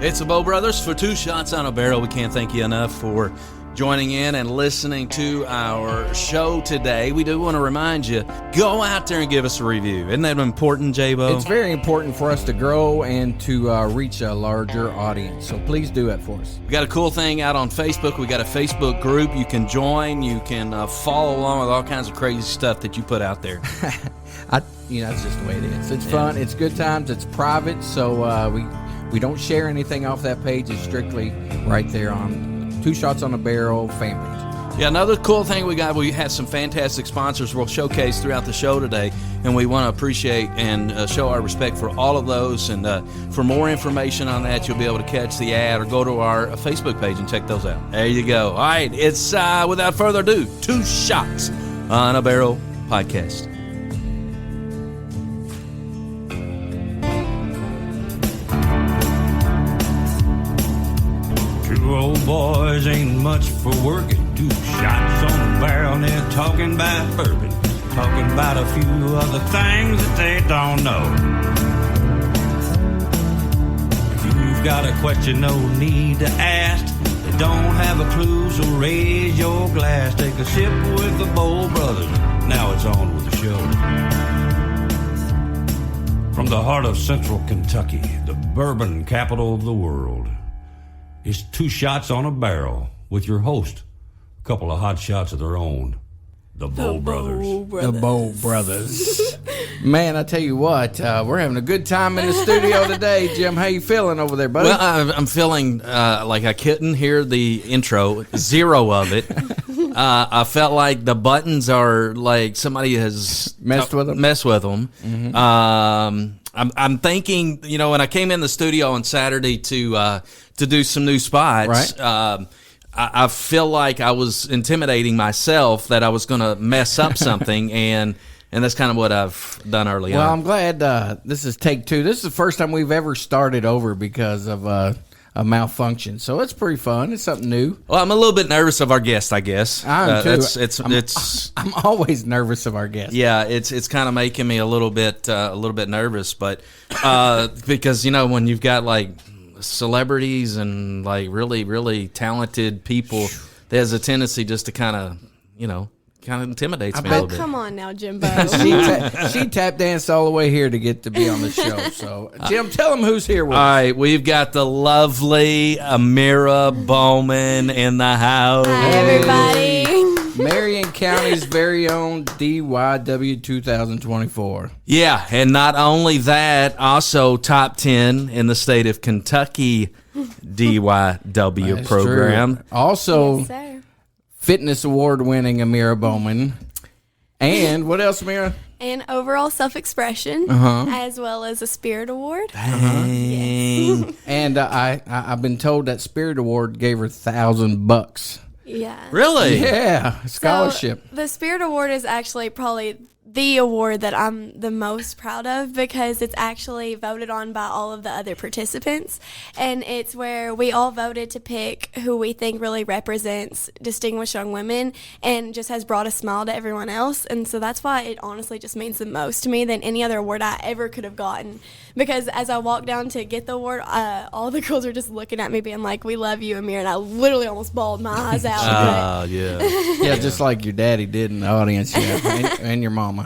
It's the Bow Brothers for Two Shots on a Barrel. We can't thank you enough for joining in and listening to our show today. We do want to remind you, go out there and give us a review. Isn't that important, JBow? It's very important for us to grow and to reach a larger audience. So please do it for us. We got a cool thing out on Facebook. We got a Facebook group you can join. You can follow along with all kinds of crazy stuff that you put out there. That's just the way it is. It's fun. It's good times. It's private. So we don't share anything off that page. It's strictly right there on Two Shots on a Barrel fan page. Yeah, another cool thing we had some fantastic sponsors we'll showcase throughout the show today, and we want to appreciate and show our respect for all of those. And for more information on that, you'll be able to catch the ad or go to our Facebook page and check those out. There you go. All right, it's without further ado, Two Shots on a Barrel podcast. Old boys ain't much for working. 2 shots on the barrel and they're talking about bourbon, talking about a few other things that they don't know. If you've got a question, no need to ask. They don't have a clue, so raise your glass. Take a sip with the Bow Brothers. Now it's on with the show. From the heart of central Kentucky, the bourbon capital of the world, it's 2 Shots on a Barrel with your host, a couple of hot shots of their own, the Bow Brothers. The Bow Brothers. Man, I tell you what, we're having a good time in the studio today. Jim, how you feeling over there, buddy? Well, I'm feeling like I couldn't hear the intro, zero of it. I felt like the buttons are like somebody has messed with them. Mm-hmm. I'm thinking, when I came in the studio on Saturday to do some new spots, right. I feel like I was intimidating myself that I was going to mess up something, and that's kind of what I've done early on. Well, I'm glad this is take 2. This is the first time we've ever started over because of a malfunction, so it's pretty fun. It's something new. Well, I'm a little bit nervous of our guest, I guess. I'm too. I'm always nervous of our guest. Yeah, it's kind of making me a little bit nervous, but because when you've got like celebrities and like really, really talented people, there's a tendency just to kind of intimidates me a little bit. Come on now, JBow. She tap danced all the way here to get to be on the show. So, Jim, tell them who's here with us. All right, we've got the lovely Amira Bowman in the house. Hi, everybody. Marion County's very own DYW 2024. Yeah, and not only that, also top 10 in the state of Kentucky DYW That's program. True. Also, Yes, sir. Fitness Award winning Amira Bowman. And what else, Amira? And overall self-expression, as well as a Spirit Award. Dang. And I've been told that Spirit Award gave her $1,000. Yeah. Really? Yeah, scholarship. So the Spirit Award is actually probably the award that I'm the most proud of because it's actually voted on by all of the other participants, and it's where we all voted to pick who we think really represents distinguished young women and just has brought a smile to everyone else. And so that's why it honestly just means the most to me than any other award I ever could have gotten, because as I walked down to get the award, all the girls are just looking at me being like, "We love you, Amir," and I literally almost bawled my eyes out. Yeah. Yeah, just like your daddy did in the audience, and your mama.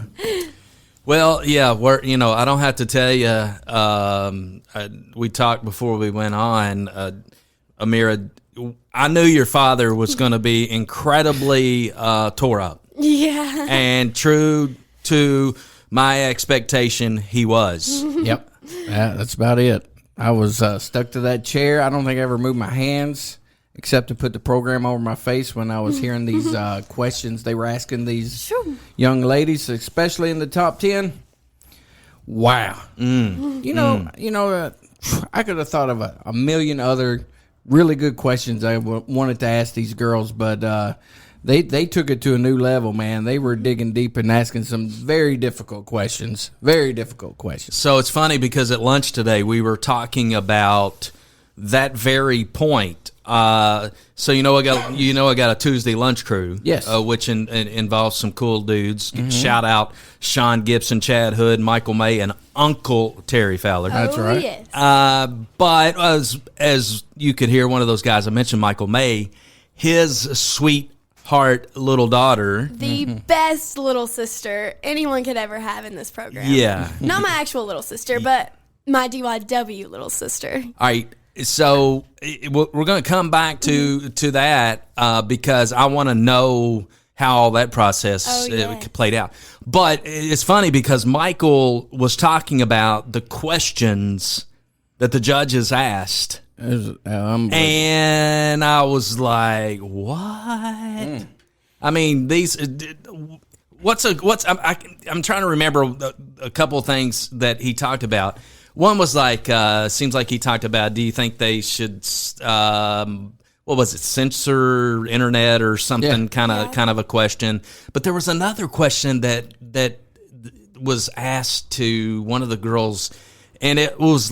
Well, yeah, I don't have to tell you. We talked before we went on, Amira. I knew your father was going to be incredibly tore up. Yeah. And true to my expectation, he was. Yep, that's about it. I was stuck to that chair. I don't think I ever moved my hands except to put the program over my face when I was hearing these questions they were asking these young ladies, especially in the top 10. Wow. I could have thought of a million other really good questions I wanted to ask these girls, but they took it to a new level, man. They were digging deep and asking some very difficult questions. Very difficult questions. So it's funny because at lunch today we were talking about that very point So I got a Tuesday lunch crew. Yes. Which involves some cool dudes. Shout out Sean Gibson, Chad Hood, Michael May, and Uncle Terry Fowler. That's right. Yes. But as you could hear, one of those guys I mentioned, Michael May, his sweetheart little daughter. The best little sister anyone could ever have in this program. Yeah. Not my actual little sister, but my DYW little sister. All right. So we're going to come back to that because I want to know how all that process played out. But it's funny because Michael was talking about the questions that the judges asked. And I was like, what? I mean, these. I'm trying to remember a couple of things that he talked about. One was like, seems like he talked about, do you think they should, what was it, censor internet or something, kind of a question. But there was another question that was asked to one of the girls, and it was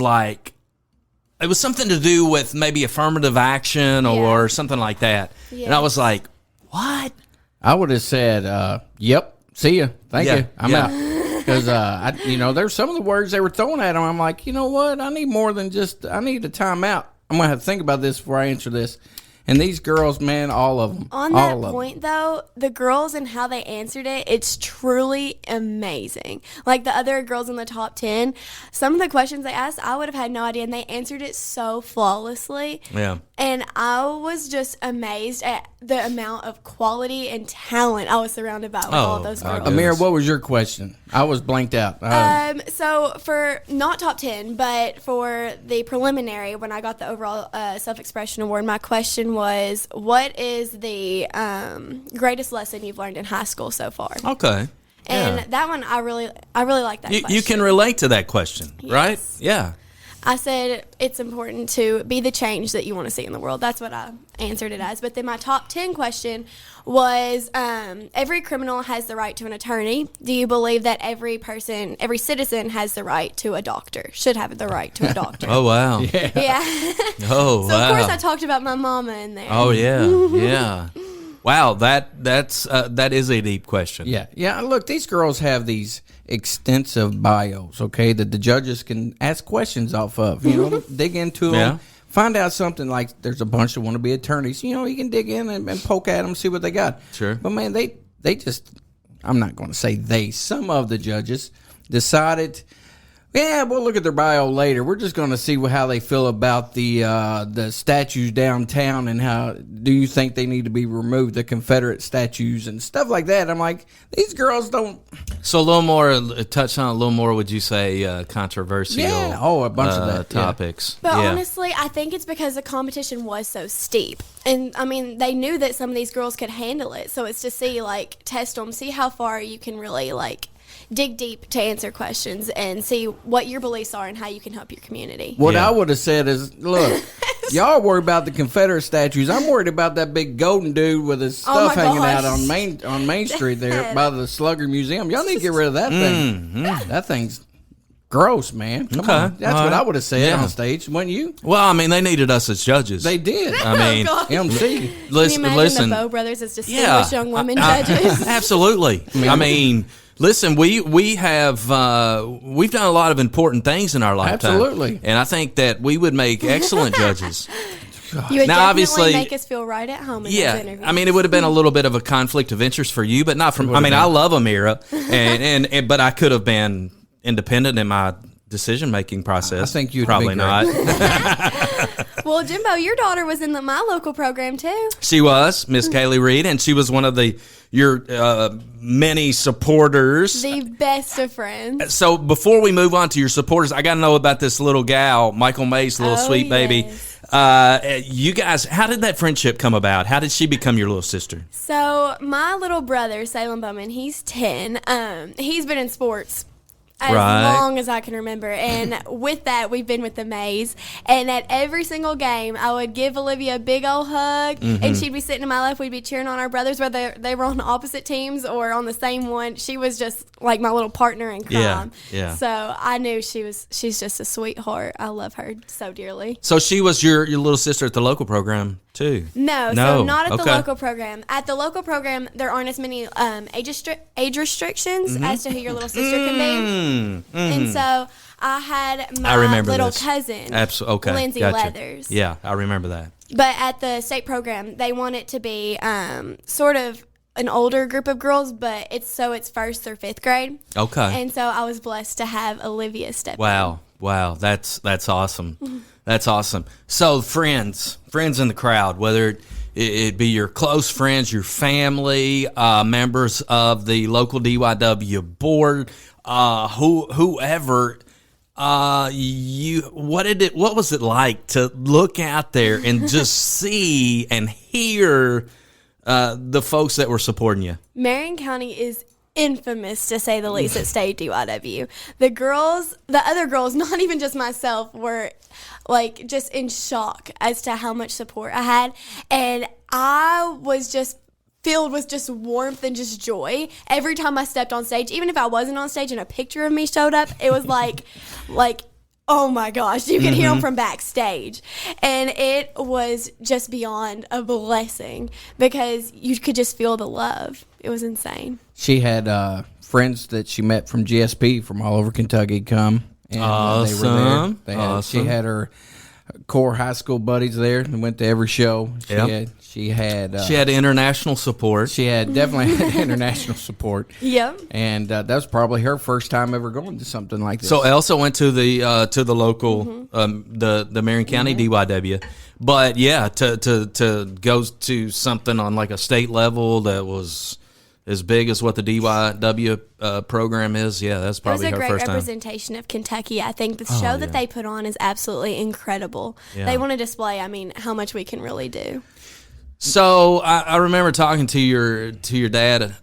something to do with maybe affirmative action or something like that. Yeah. And I was like, what? I would have said, yep, see ya, thank you, I'm out. Because, there's some of the words they were throwing at him. I'm like, you know what? I need more than I need a timeout. I'm going to have to think about this before I answer this. And these girls, man, all of them. On that point, though, the girls and how they answered it, it's truly amazing. Like the other girls in the top 10, some of the questions they asked, I would have had no idea, and they answered it so flawlessly. Yeah. And I was just amazed at the amount of quality and talent I was surrounded by with all of those girls. Amira, what was your question? I was blanked out. So for not top 10, but for the preliminary, when I got the overall self-expression award, my question was, what is the greatest lesson you've learned in high school so far? Okay. And that one, I really like that question. You can relate to that question, right? Yeah. I said it's important to be the change that you want to see in the world. That's what I answered it as. But then my top 10 question was, every criminal has the right to an attorney. Do you believe that every citizen has the right to a doctor, should have the right to a doctor? Oh, wow. Yeah. Oh, so, wow. of course, I talked about my mama in there. Oh, yeah. Yeah. Wow, that is a deep question. Yeah. Look, these girls have these extensive bios, okay, that the judges can ask questions off of. Dig into them, find out something like there's a bunch that want to be attorneys. You can dig in and poke at them, see what they got. Sure. But man, they just, I'm not going to say some of the judges decided, we'll look at their bio later. We're just going to see how they feel about the statues downtown and how do you think they need to be removed, the Confederate statues and stuff like that. I'm like, these girls don't. So a little more, touch on a little more, would you say, controversial? Yeah, a bunch of that topics. But honestly, I think it's because the competition was so steep. And, I mean, they knew that some of these girls could handle it. So it's to see, test them, see how far you can really, dig deep to answer questions and see what your beliefs are and how you can help your community. What I would have said is, look, y'all worry about the Confederate statues. I'm worried about that big golden dude with his stuff hanging out on Main Street there by the Slugger Museum. Y'all need to get rid of that thing. Mm-hmm. That thing's gross, man. Come on. That's what I would have said on stage, wouldn't you? Well, I mean, they needed us as judges. They did. I mean, MC. Can you imagine the Bow brothers as distinguished young women judges? Absolutely. I mean, listen, we've done a lot of important things in our lifetime. Absolutely. And I think that we would make excellent judges. You would definitely make us feel right at home in those interviews. I mean, it would have been a little bit of a conflict of interest for you, but not from. I mean, I love Amira, and but I could have been independent in my decision-making process. I think you'd probably not. Well, Jimbo, your daughter was in my local program too. She was Miss Kaylee Reed, and she was one of your many supporters. The best of friends. So before we move on to your supporters, I got to know about this little gal, Michael May's little sweet baby. You guys, how did that friendship come about? How did she become your little sister? So my little brother, Salem Bowman, he's 10. He's been in sports as Right. long as I can remember. And with that, we've been with the Mays. And at every single game, I would give Olivia a big old hug, and she'd be sitting to my left. We'd be cheering on our brothers, whether they were on opposite teams or on the same one. She was just like my little partner in crime. Yeah. So I knew she's just a sweetheart. I love her so dearly. So she was your little sister at the local program too? No, No, so not at the okay. local program. At the local program, there aren't as many age restrictions as to who your little sister can be. And so I had my I remember little this. cousin, Absolutely. Okay. Lindsay Gotcha. Leathers. Yeah, I remember that. But at the state program, they want it to be sort of an older group of girls, but it's first through fifth grade. Okay. And so I was blessed to have Olivia step in. Wow, that's awesome. That's awesome. So friends in the crowd, whether it be your close friends, your family, members of the local DYW board, whoever, what was it like to look out there and just see and hear the folks that were supporting you? Marion County is infamous, to say the least, at state DYW. The other girls, not even just myself, were like just in shock as to how much support I had, and I was just filled with just warmth and just joy every time I stepped on stage. Even if I wasn't on stage and a picture of me showed up, it was like oh my gosh, you could hear them from backstage. And it was just beyond a blessing because you could just feel the love. It was insane. She had friends that she met from GSP from all over Kentucky come. And Awesome. They were there. Awesome. She had her core high school buddies there and went to every show. She had international support. She had definitely had international support. Yep. And that was probably her first time ever going to something like this. So Elsa went to the local the Marion County DYW, but yeah, to go to something on like a state level that was as big as what the DYW program is, yeah, that's probably her it was a first great time. representation of Kentucky. I think the show that they put on is absolutely incredible. Yeah. They want to display, how much we can really do. So I remember talking to your dad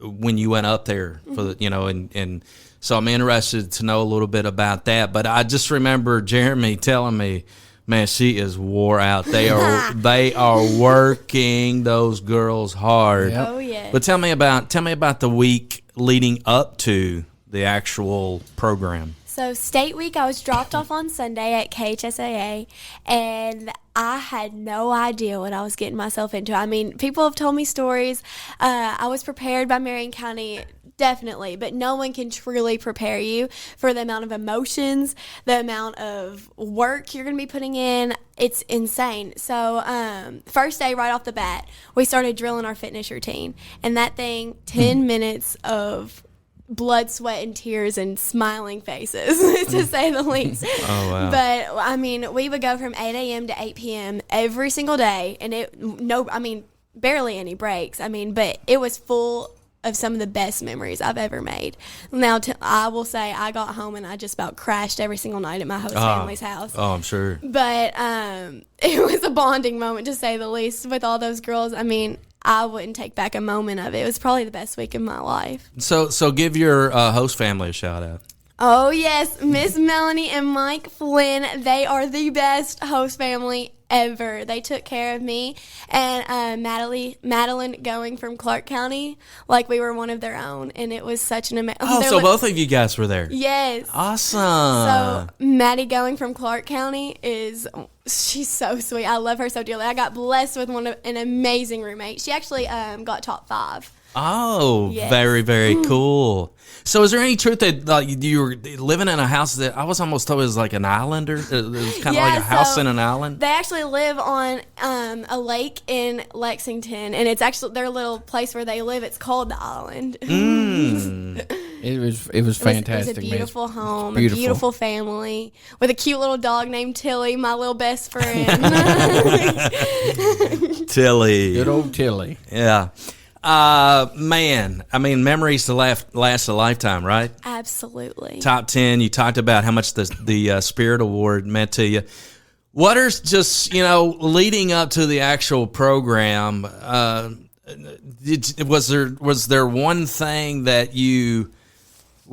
when you went up there for the, and so I'm interested to know a little bit about that. But I just remember Jeremy telling me, man, she is wore out. They are working those girls hard. Yep. Oh yeah. But tell me about the week leading up to the actual program. So state week, I was dropped off on Sunday at KHSAA, and I had no idea what I was getting myself into. People have told me stories. I was prepared by Marion County, definitely, but no one can truly prepare you for the amount of emotions, the amount of work you're going to be putting in. It's insane. So first day, right off the bat, we started drilling our fitness routine, and that thing, 10 minutes of blood, sweat, and tears and smiling faces, to say the least. Oh, wow. But, we would go from 8 a.m. to 8 p.m. every single day, and barely any breaks. But it was full of some of the best memories I've ever made. Now, I will say I got home and I just about crashed every single night at my host family's house. Oh, I'm sure. But it was a bonding moment, to say the least, with all those girls. I wouldn't take back a moment of it. It was probably the best week of my life. So give your host family a shout out. Oh, yes. Miss Melanie and Mike Flynn, they are the best host family ever. They took care of me and Madeline going from Clark County like we were one of their own. And it was such an amazing... Oh, so both of you guys were there. Yes. Awesome. So Maddie going from Clark County she's so sweet. I love her so dearly. I got blessed with an amazing roommate. She actually got top 5. Oh, Yes. very, very cool. So is there any truth that you were living in a house that I was almost told it was like an island, or it was kind of like a house in an island? They actually live on a lake in Lexington, and it's actually their little place where they live. It's called the Island. It was fantastic. It was a beautiful home, Beautiful. a beautiful family with a cute little dog named Tilly, my little best friend. Tilly. Good old Tilly. Yeah. Man, memories to last a lifetime, right? Absolutely. Top 10, you talked about how much the Spirit Award meant to you. What are just, leading up to the actual program, was there one thing that you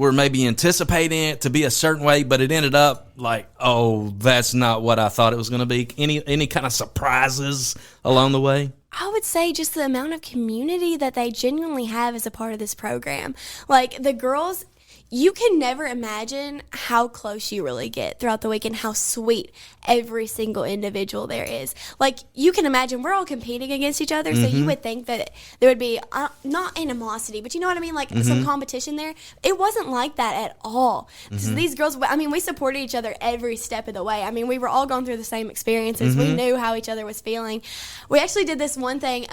were maybe anticipating it to be a certain way, but it ended up like, oh, that's not what I thought it was going to be? Any kind of surprises along the way? I would say just the amount of community that they genuinely have as a part of this program. Like, the girls, you can never imagine how close you really get throughout the week and how sweet every single individual there is. Like, you can imagine we're all competing against each other, so you would think that there would be not animosity, but you know what I mean? Like, some competition there. It wasn't like that at all. So these girls, I mean, we supported each other every step of the way. I mean, we were all going through the same experiences. We knew how each other was feeling. We actually did this one thing.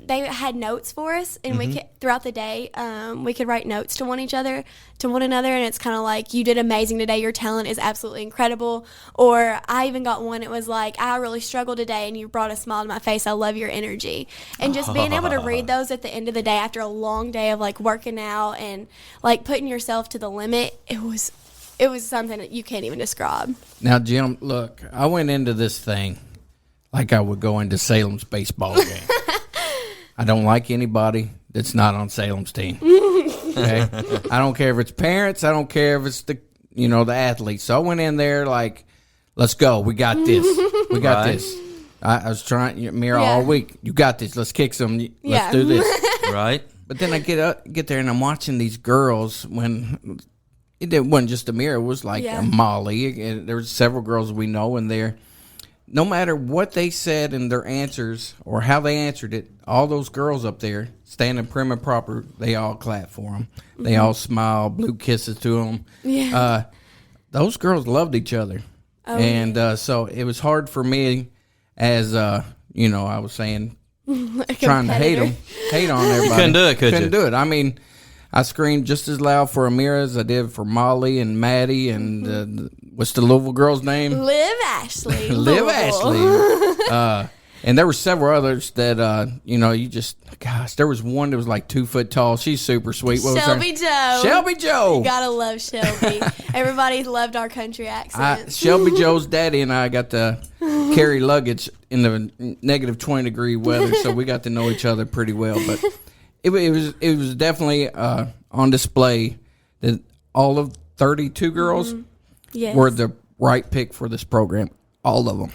They had notes for us, and we could, throughout the day, we could write notes to one another, and it's kind of like, you did amazing today, your talent is absolutely incredible. Or I even got one, it was like, I really struggled today and you brought a smile to my face, I love your energy. And just being able to read those at the end of the day after a long day of like working out and like putting yourself to the limit, it was something that you can't even describe. Now, Jim, look, I went into this thing like I would go into Salem's baseball game. I don't like anybody that's not on Salem's team. Okay? I don't care if it's parents. I don't care if it's the athletes. So I went in there like, let's go. We got this. We got this. I was trying, Amira, all week. You got this. Let's kick some. Let's do this. Right. But then I get there and I'm watching these girls when it wasn't just Amira. It was like Molly. And there was several girls we know in there. No matter what they said in their answers or how they answered it, all those girls up there, standing prim and proper, they all clap for them. They all smile, blew kisses to them. Yeah. Those girls loved each other. Oh, and so it was hard for me as, I was saying, trying to hate on everybody. Couldn't do it, Couldn't do it. I mean, I screamed just as loud for Amira as I did for Molly and Maddie and what's the Louisville girl's name? Liv Ashley. Liv Ashley. And there were several others that, there was one that was like 2 foot tall. She's super sweet. What Shelby was her? Jo. Shelby Jo. You gotta love Shelby. Everybody loved our country accents. Shelby Jo's daddy and I got to carry luggage in the negative 20-degree weather, so we got to know each other pretty well. But it was definitely on display that all of 32 girls were the right pick for this program. All of them.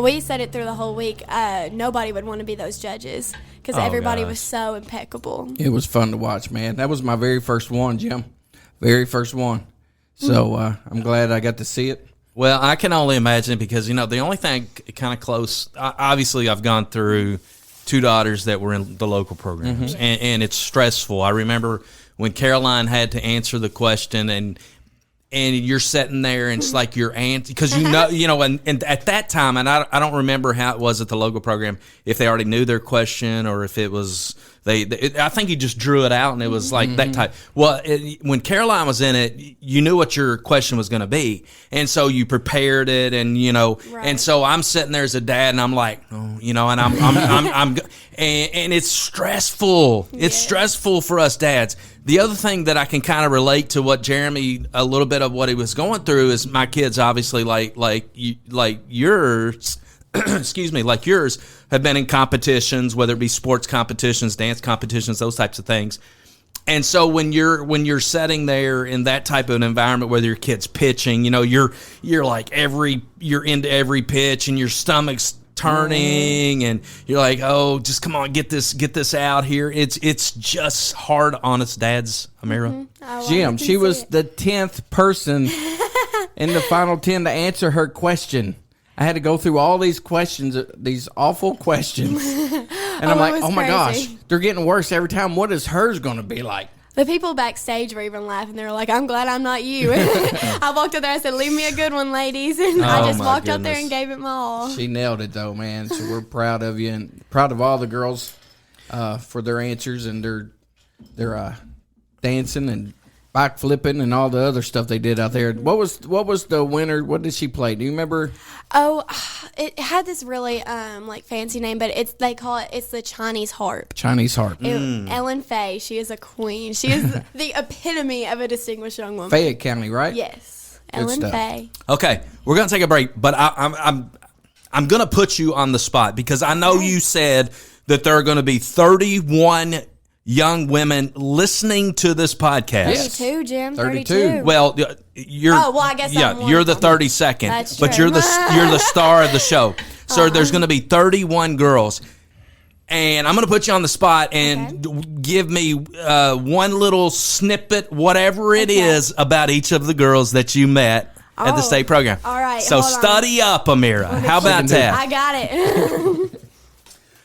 We said it through the whole week. Nobody would want to be those judges because everybody was so impeccable. It was fun to watch, man. That was my very first one, Jim. Very first one. So I'm glad I got to see it. Well, I can only imagine because, the only thing kind of close, obviously I've gone through 2 daughters that were in the local programs, and it's stressful. I remember when Caroline had to answer the question and you're sitting there and it's like your aunt, because and at that time, and I don't remember how it was at the local program, if they already knew their question or if it was I think you just drew it out and it was like that type. Well, when Caroline was in it, you knew what your question was going to be, and so you prepared it, and and so I'm sitting there as a dad, and I'm like, and I'm and it's stressful. It's stressful for us dads. The other thing that I can kind of relate to what Jeremy, a little bit of what he was going through, is my kids obviously like yours. Excuse me, like yours, have been in competitions, whether it be sports competitions, dance competitions, those types of things. And so when you're sitting there in that type of an environment, whether your kid's pitching, you're like you're into every pitch and your stomach's turning and you're like, oh, just come on, get this out here. It's just hard on us dads, Amira. Jim, she was the 10th person in the final 10 to answer her question. I had to go through all these questions, these awful questions. And I'm like, oh my gosh, they're getting worse every time. What is hers going to be like? The people backstage were even laughing. They were like, I'm glad I'm not you. I walked up there, I said, leave me a good one, ladies. And I just walked up there and gave it my all. She nailed it, though, man. So we're proud of you and proud of all the girls for their answers and their dancing and back flipping and all the other stuff they did out there. What was the winner? What did she play? Do you remember? Oh, it had this really fancy name, but they call it's the Chinese harp. Chinese harp. Ellen Fay, she is a queen. She is the epitome of a distinguished young woman. Fayette County, right? Yes, Ellen Fay. Okay, we're gonna take a break, but I'm gonna put you on the spot because I know you said that there are going to be 31 young women listening to this podcast. 32, Jim. 32. Well, you're. Oh, well, I guess I'm one you're of the them. 32nd, That's but true. you're the star of the show. So there's going to be 31 girls, and I'm going to put you on the spot and give me one little snippet, whatever it is, about each of the girls that you met at the state program. All right. So hold on. study up, Amira. How about that? I got it.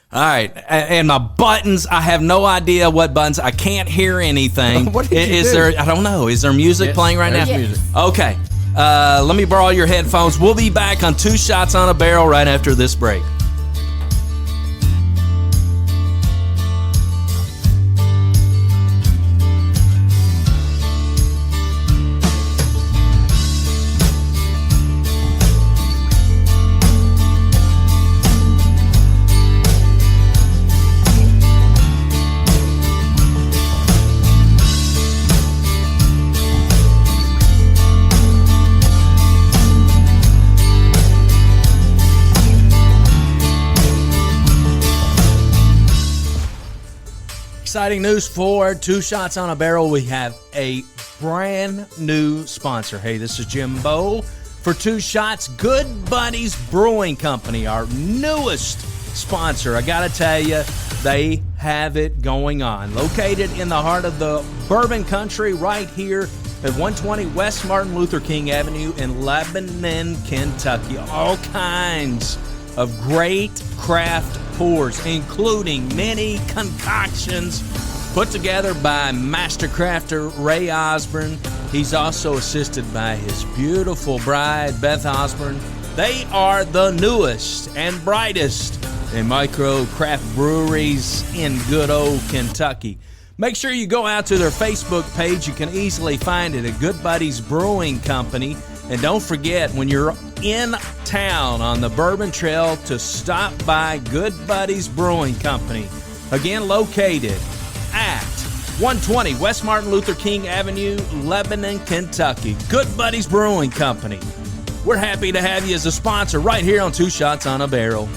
All right, and my buttons, I have no idea what buttons. I can't hear anything. What did you Is do? there? I don't know. Is there music playing right now? there's music. Okay. Let me borrow your headphones. We'll be back on Two Shots on a Barrel right after this break. Exciting news for Two Shots on a Barrel. We have a brand new sponsor. Hey, this is JBow for Two Shots. Good Buddies Brewing Company, our newest sponsor. I got to tell you, they have it going on. Located in the heart of the bourbon country right here at 120 West Martin Luther King Avenue in Lebanon, Kentucky. All kinds of great craft pours, including many concoctions put together by master crafter Ray Osborne. He's also assisted by his beautiful bride, Beth Osborne. They are the newest and brightest in micro craft breweries in good old Kentucky. Make sure you go out to their Facebook page. You can easily find it at Good Buddies Brewing Company. And don't forget, when you're in town on the Bourbon Trail, to stop by Good Buddies Brewing Company. Again, located at 120 West Martin Luther King Avenue, Lebanon, Kentucky. Good Buddies Brewing Company. We're happy to have you as a sponsor right here on Two Shots on a Barrel.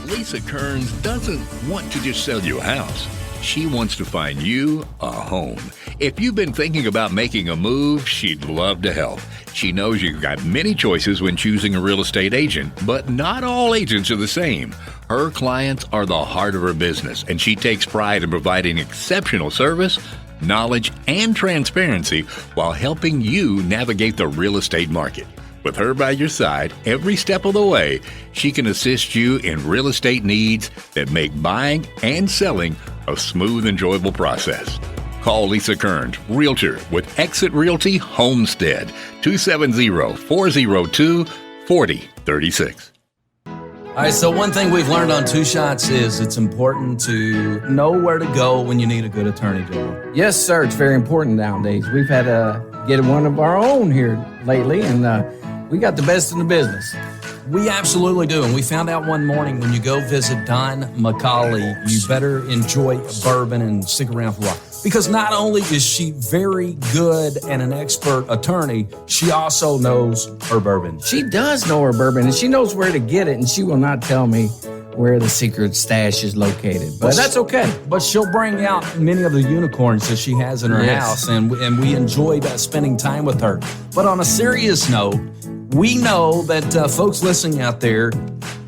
Lisa Kearns doesn't want to just sell you a house. She wants to find you a home. If you've been thinking about making a move, she'd love to help. She knows you've got many choices when choosing a real estate agent, but not all agents are the same. Her clients are the heart of her business, and she takes pride in providing exceptional service, knowledge, and transparency while helping you navigate the real estate market. With her by your side every step of the way, she can assist you in real estate needs that make buying and selling a smooth, enjoyable process. Call Lisa Kearns, Realtor with Exit Realty Homestead, 270-402-4036. All right, so one thing we've learned on Two Shots is it's important to know where to go when you need a good attorney, Joe. Yes, sir. It's very important nowadays. We've had to get one of our own here lately, and we got the best in the business. We absolutely do, and we found out one morning when you go visit Don McCauley, you better enjoy bourbon and stick around for a while. Because not only is she very good and an expert attorney, she also knows her bourbon. She does know her bourbon, and she knows where to get it, and she will not tell me where the secret stash is located. But that's okay. But she'll bring out many of the unicorns that she has in her house, and we enjoyed spending time with her. But on a serious note, we know that folks listening out there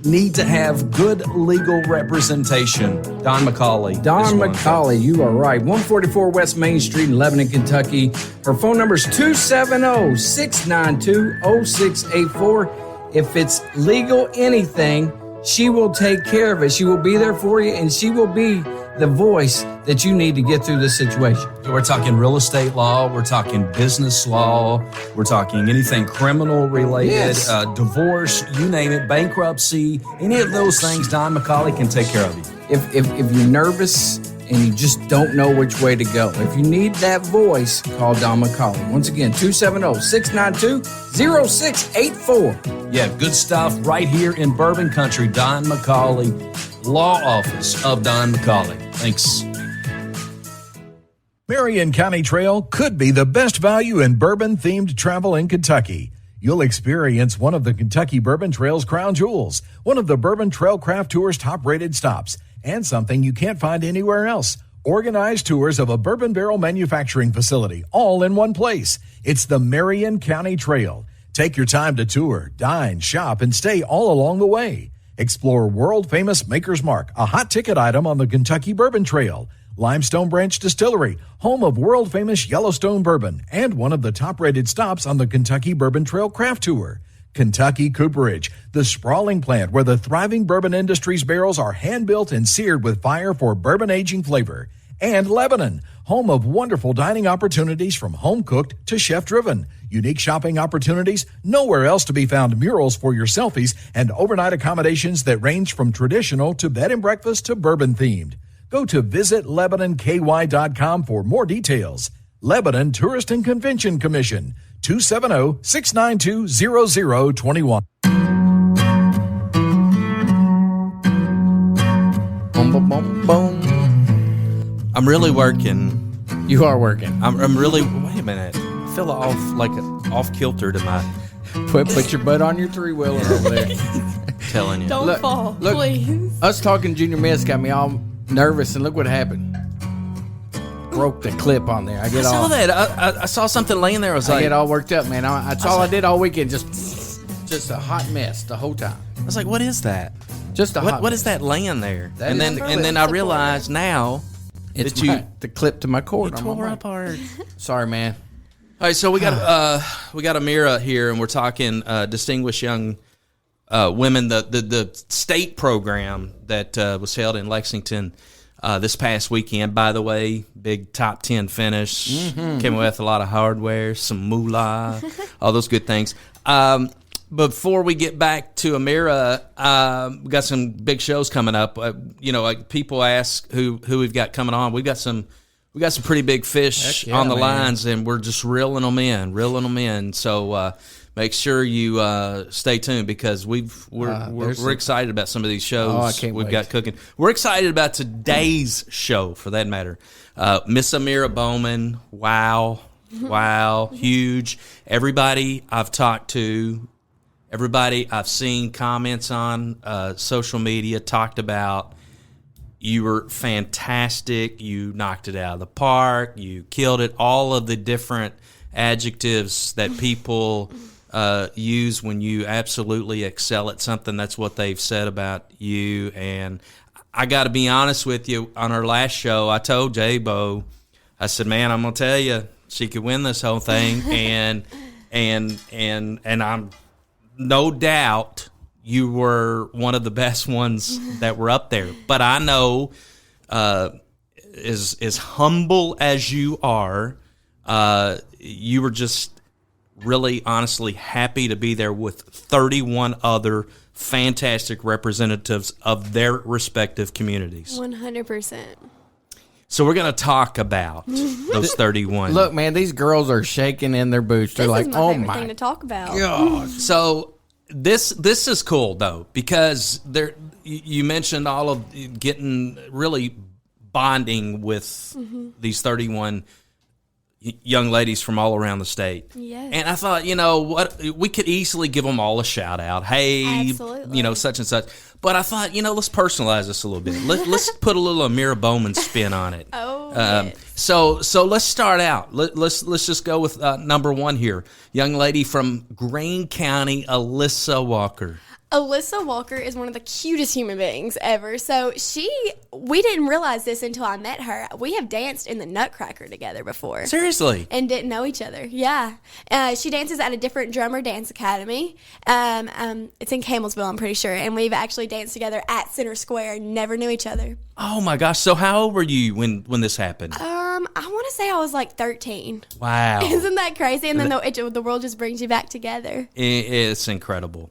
need to have good legal representation. Don McCauley. Don McCauley, you are right. 144 West Main Street in Lebanon, Kentucky. Her phone number is 270-692-0684. If it's legal anything, she will take care of it. She will be there for you, and she will be the voice that you need to get through this situation. We're talking real estate law. We're talking business law. We're talking anything criminal related, divorce, you name it, bankruptcy, any of those things. Don McCauley can take care of you. If you're nervous and you just don't know which way to go, if you need that voice, call Don McCauley. Once again, 270-692-0684. Yeah, good stuff right here in Bourbon Country. Don McCauley, Law Office of Don McCauley. Thanks. Marion County Trail could be the best value in bourbon-themed travel in Kentucky. You'll experience one of the Kentucky Bourbon Trail's crown jewels, one of the Bourbon Trail Craft Tour's top-rated stops, and something you can't find anywhere else, Organized tours of a bourbon barrel manufacturing facility, all in one place. It's the Marion County Trail. Take your time to tour, dine, shop, and stay all along the way. Explore world-famous Maker's Mark, a hot ticket item on the Kentucky Bourbon Trail. Limestone Branch Distillery, home of world-famous Yellowstone bourbon, and one of the top-rated stops on the Kentucky Bourbon Trail Craft Tour. Kentucky Cooperage, the sprawling plant where the thriving bourbon industry's barrels are hand-built and seared with fire for bourbon aging flavor. And Lebanon, home of wonderful dining opportunities from home-cooked to chef-driven. Unique shopping opportunities, nowhere else to be found murals for your selfies, and overnight accommodations that range from traditional to bed and breakfast to bourbon-themed. Go to visitlebanonky.com for more details. Lebanon Tourist and Convention Commission, 270-692-0021. Boom, boom, boom, boom. I'm really working. You are working. I'm really. Wait a minute. I feel off kilter to my. Put your butt on your three-wheeler over there. Telling you. Don't fall, please. Us talking Junior Miss got me all nervous, and look what happened. Broke the clip on there. I saw that. I saw something laying there. I was I like, get all worked up, man. That's all I did all weekend. Just a hot mess the whole time. I was like, what is that? Just a hot What mess. is that laying there? That and is then I realized now It's that the clip to my cord. you tore apart. Sorry, man. All right, so we got Amira here, and we're talking distinguished young women. The state program that was held in Lexington this past weekend. By the way, big top 10 finish. Came with a lot of hardware, some moolah, all those good things. Before we get back to Amira, we got some big shows coming up. Like people ask who we've got coming on. We got some pretty big fish on the lines, and we're just reeling them in. So make sure you stay tuned because we're excited about some of these shows we've got cooking. We're excited about today's show, for that matter. Miss Amira Bowman, wow, huge. Everybody I've talked to, everybody I've seen comments on social media talked about. You were fantastic. You knocked it out of the park. You killed it. All of the different adjectives that people use when you absolutely excel at something, that's what they've said about you. And I got to be honest with you. On our last show, I told JBow, I said, "Man, I'm gonna tell you, she could win this whole thing." and I'm no doubt. You were one of the best ones that were up there. But I know, as humble as you are, you were just really, honestly happy to be there with 31 other fantastic representatives of their respective communities. 100%. So we're going to talk about those 31. Look, man, these girls are shaking in their boots. They're This like, is my "Oh favorite my thing to talk about. gosh!" So this is cool though, because you mentioned all of getting really bonding with these 31 young ladies from all around the state. Yes. And I thought, what, we could easily give them all a shout out. Hey, Absolutely. Such and such. But I thought, let's personalize this a little bit. Let's put a little Amira Bowman spin on it. Yes. So let's start out. Let's just go with number one here. Young lady from Greene County, Alyssa Walker. Alyssa Walker is one of the cutest human beings ever. So we didn't realize this until I met her. We have danced in the Nutcracker together before. Seriously? And didn't know each other. Yeah. She dances at a different drummer dance academy. It's in Camelsville, I'm pretty sure. And we've actually danced together at Center Square. Never knew each other. Oh my gosh. So how old were you when this happened? I want to say I was like 13. Wow. Isn't that crazy? And then the world just brings you back together. It's incredible.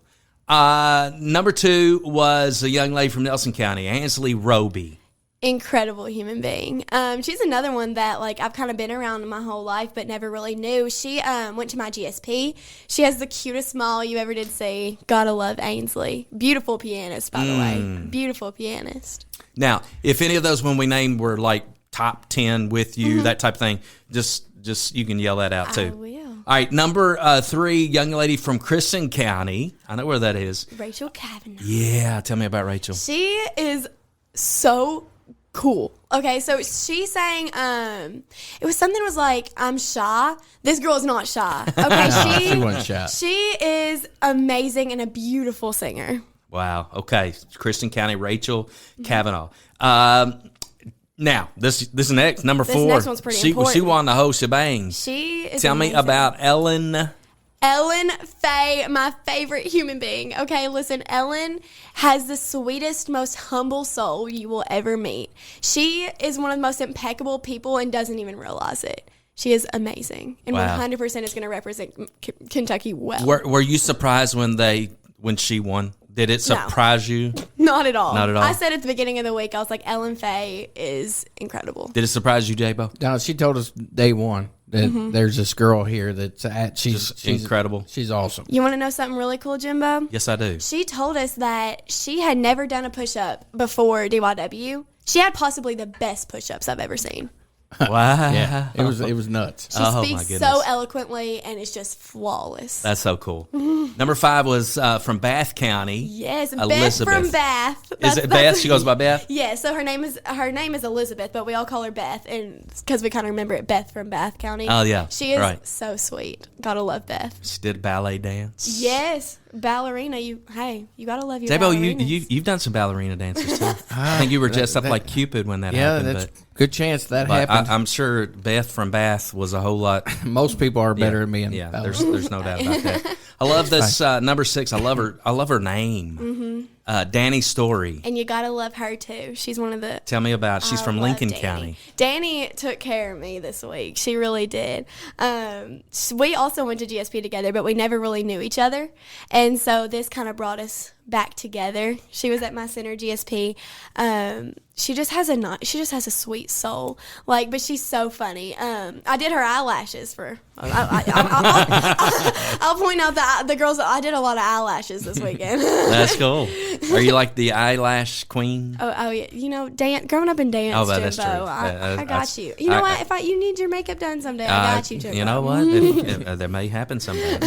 Number two was a young lady from Nelson County, Ansley Roby. Incredible human being. She's another one that I've kind of been around my whole life but never really knew. She went to my GSP. She has the cutest smile you ever did see. Gotta love Ainsley. Beautiful pianist, by the way. Beautiful pianist. Now, if any of those when we named were like top 10 with you, that type of thing, just you can yell that out too. I will. All right, number three, young lady from Crescent County. I know where that is. Rachel Kavanaugh. Yeah, tell me about Rachel. She is so cool. Okay, so she sang, it was something was like, I'm shy. This girl is not shy. Okay, She wasn't shy. she is amazing and a beautiful singer. Wow. Okay. Christian County, Rachel Kavanaugh. Now, this next, number This 4. next one's pretty she important. won the whole shebang. She is Tell me amazing. about Ellen. Ellen Faye, my favorite human being. Okay, listen, Ellen has the sweetest, most humble soul you will ever meet. She is one of the most impeccable people and doesn't even realize it. She is amazing, and Wow. 100% is going to represent Kentucky well. Were you surprised when she won? Did it surprise you? Not at all. Not at all? I said at the beginning of the week, I was like, Ellen Faye is incredible. Did it surprise you, JBow? No, she told us day one that there's this girl here that's she's incredible. She's awesome. You want to know something really cool, Jimbo? Yes, I do. She told us that she had never done a push-up before DYW. She had possibly the best push-ups I've ever seen. Wow. Yeah, it was nuts. She Oh, my speaks goodness. so eloquently, and it's just flawless. That's so cool. Number 5 was from Bath County. Yes, Elizabeth. Beth from Bath. Is it Beth? She goes by Beth? Yeah, so her name is Elizabeth, but we all call her Beth, and because we kind of remember it, Beth from Bath County. Oh, yeah. She is Right. so sweet. Gotta love Beth. She did ballet dance. Yes, ballerina. You gotta love your JBow, ballerinas. you've done some ballerina dances too. I think you were dressed up like Cupid when that Yeah, happened. that's good chance that But happened. I'm sure Beth from Bath was a whole lot. Most people are better than me. In Yeah, ballet. there's no doubt about that. I love this number 6. I love her name. Danny Story. And you gotta love her too. She's one of the. Tell me about. She's I from love Lincoln Danny. County. Danny took care of me this week. She really did. We also went to GSP together, but we never really knew each other, and so this kind of brought us back together. She was at my center GSP. She just has a sweet soul. But she's so funny. I did her eyelashes for. I'll point out the girls. I did a lot of eyelashes this weekend. That's cool. Are you like the eyelash queen? Oh yeah, growing up in dance, Oh, that's Jimbo, true. I got you. You know what? If you need your makeup done someday, I got you, Jimbo. You know what? If that may happen someday.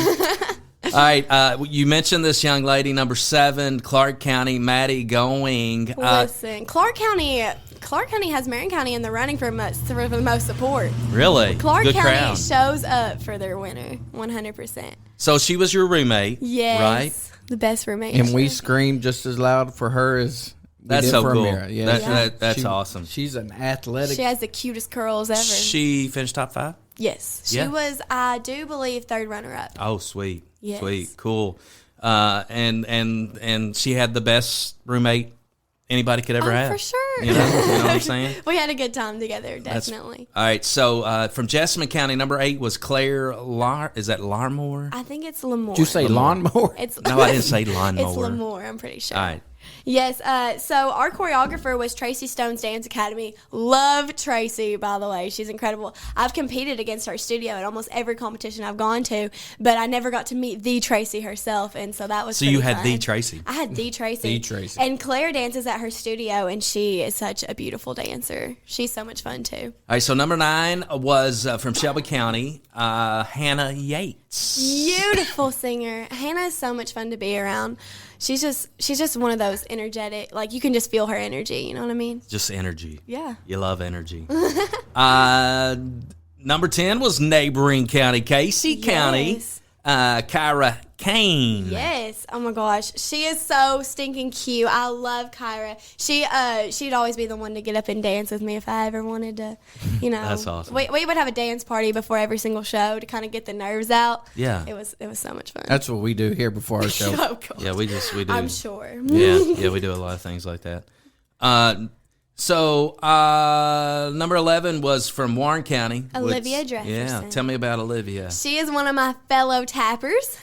All right. You mentioned this young lady, number 7, Clark County, Maddie Going. Listen, Clark County has Marion County in the running for the most support. Really? Clark Good County crowd. shows up for their winner, 100%. So she was your roommate, Yes, right? the best roommate. And we Sure. screamed just as loud for her as we That's did so for cool. Amira. Yeah, That's awesome. She's an athletic. She has the cutest curls ever. She finished top 5? Yes, she Yeah. was. I do believe third runner-up. Oh, sweet. Yes. Sweet. Cool. And she had the best roommate anybody could ever have. For sure. You know what I'm saying? We had a good time together, definitely. All right. So from Jessamine County, number 8 was Claire Is that Larmore? I think it's Lemoore. Did you say lawnmower? It's No, I didn't say lawnmower. It's Lemoore, I'm pretty sure. All right. Yes, so our choreographer was Tracy Stone's Dance Academy. Love Tracy, by the way. She's incredible. I've competed against her studio at almost every competition I've gone to, but I never got to meet the Tracy herself, and so that was So you pretty had fun. the Tracy. I had the Tracy. The Tracy. And Claire dances at her studio, and she is such a beautiful dancer. She's so much fun, too. All right. So number 9 was from Shelby County, Hannah Yates. Beautiful singer. Hannah is so much fun to be around. She's just one of those energetic, you can just feel her energy, you know what I mean? Just energy. Yeah. You love energy. Number 10 was neighboring county, Casey County, Yes. Kyra Kane. Yes. Oh my gosh. She is so stinking cute. I love Kyra. She'd always be the one to get up and dance with me if I ever wanted to, That's awesome. We would have a dance party before every single show to kind of get the nerves out. Yeah. It was so much fun. That's what we do here before our show. Oh, God. Yeah, we do. I'm sure. Yeah, we do a lot of things like that. So number 11 was from Warren County. Olivia Jefferson. Yeah, tell me about Olivia. She is one of my fellow tappers.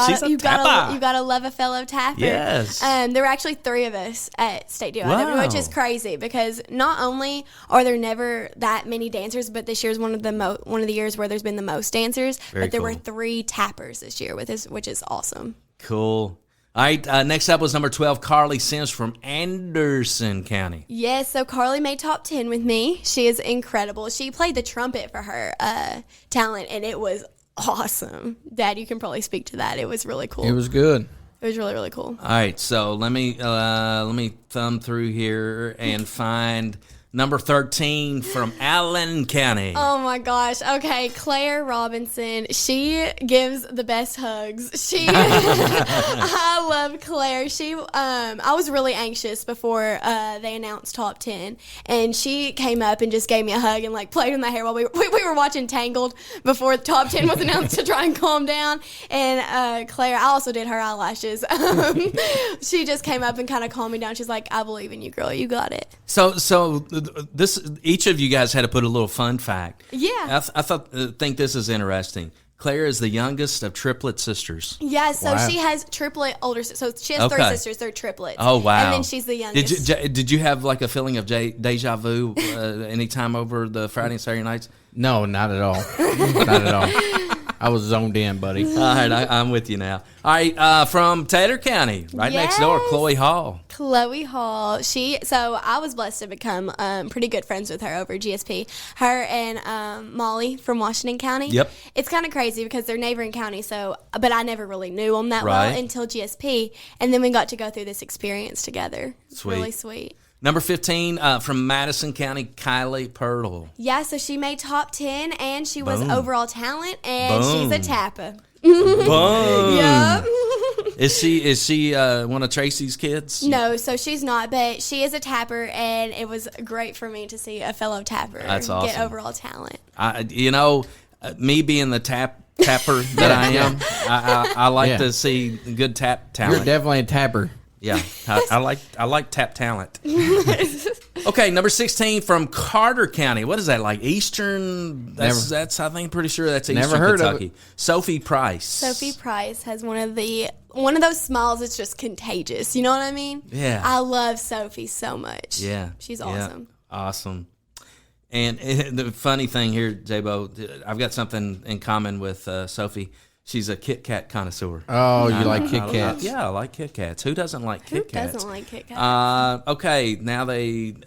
she's a you tapper. gotta love a fellow tapper. Yes. There were actually 3 of us at State DIW, Wow. which is crazy because not only are there never that many dancers, but this year is one of the years where there's been the most dancers. Very but there were cool. 3 tappers this year, which is awesome. Cool. All right, next up was number 12, Carly Sims from Anderson County. Yes, so Carly made top 10 with me. She is incredible. She played the trumpet for her talent, and it was awesome. Dad, you can probably speak to that. It was really cool. It was good. It was really, really cool. All right, so let me thumb through here and find Number 13 from Allen County. Oh my gosh. Okay, Claire Robinson. She gives the best hugs. I love Claire. I was really anxious before they announced top 10, and she came up and just gave me a hug and like played with my hair while we were watching Tangled before the top 10 was announced to try and calm down. And Claire, I also did her eyelashes. She just came up and kind of calmed me down. She's like, "I believe in you, girl. You got it." So this each of you guys had to put a little fun fact. Yeah. I think this is interesting. Claire is the youngest of triplet sisters. Yeah, so Wow. she has triplet older sisters. So she has three sisters. They're triplets. Oh, wow. And then she's the youngest. Did you have like a feeling of deja vu anytime over the Friday and Saturday nights? No, not at all. Not at all. I was zoned in, buddy. All right, I'm with you now. All right, from Taylor County, right next door, Yes. Chloe Hall. Chloe Hall. So I was blessed to become pretty good friends with her over GSP. Her and Molly from Washington County. Yep. It's kind of crazy because they're neighboring counties. But I never really knew them that Right. well until GSP, and then we got to go through this experience together. It's Sweet. really sweet. Number 15 from Madison County, Kylie Pirtle. Yeah, so she made top 10, and she was Boom. overall talent, and Boom. she's a tapper. Boom. Yeah. Is she one of Tracy's kids? No, so she's not, but she is a tapper, and it was great for me to see a fellow tapper That's get awesome. overall talent. Me being the tapper that I am, I like Yeah. to see good tap You're talent. definitely a tapper. Yeah, I like tap talent. Okay, number 16 from Carter County. What is that, like Eastern? That's I think pretty sure that's Eastern Never heard of Kentucky. it. Sophie Price. Sophie Price has one of those smiles that's just contagious. You know what I mean? Yeah. I love Sophie so much. Yeah, She's yeah. awesome. Awesome. And the funny thing here, JBow, I've got something in common with Sophie. She's a Kit Kat connoisseur. Oh, you like Kit Kats? Yeah, I like Kit Kats. Who doesn't like Who Kit Kats? doesn't like Kit Kat? Okay, now we're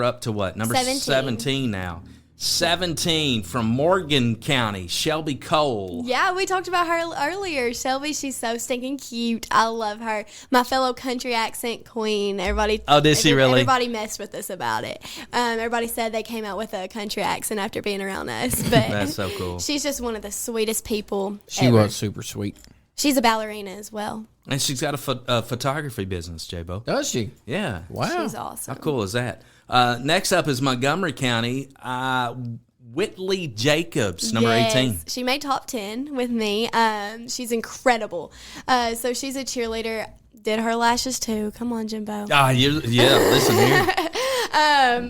up to what? Number 17 now. 17 from Morgan County, Shelby Cole. Yeah, we talked about her earlier. Shelby, she's so stinking cute. I love her. My fellow country accent queen. Everybody. Oh, did she really? Everybody messed with us about it. Everybody said they came out with a country accent after being around us. But That's so cool. She's just one of the sweetest people. She ever. was super sweet. She's a ballerina as well. And she's got a photography business, JBow. Does she? Yeah. Wow. She's awesome. How cool is that? Next up is Montgomery County, Whitley Jacobs, number 18. She made top 10 with me. She's incredible. So she's a cheerleader. Did her lashes too. Come on, Jimbo. Listen here.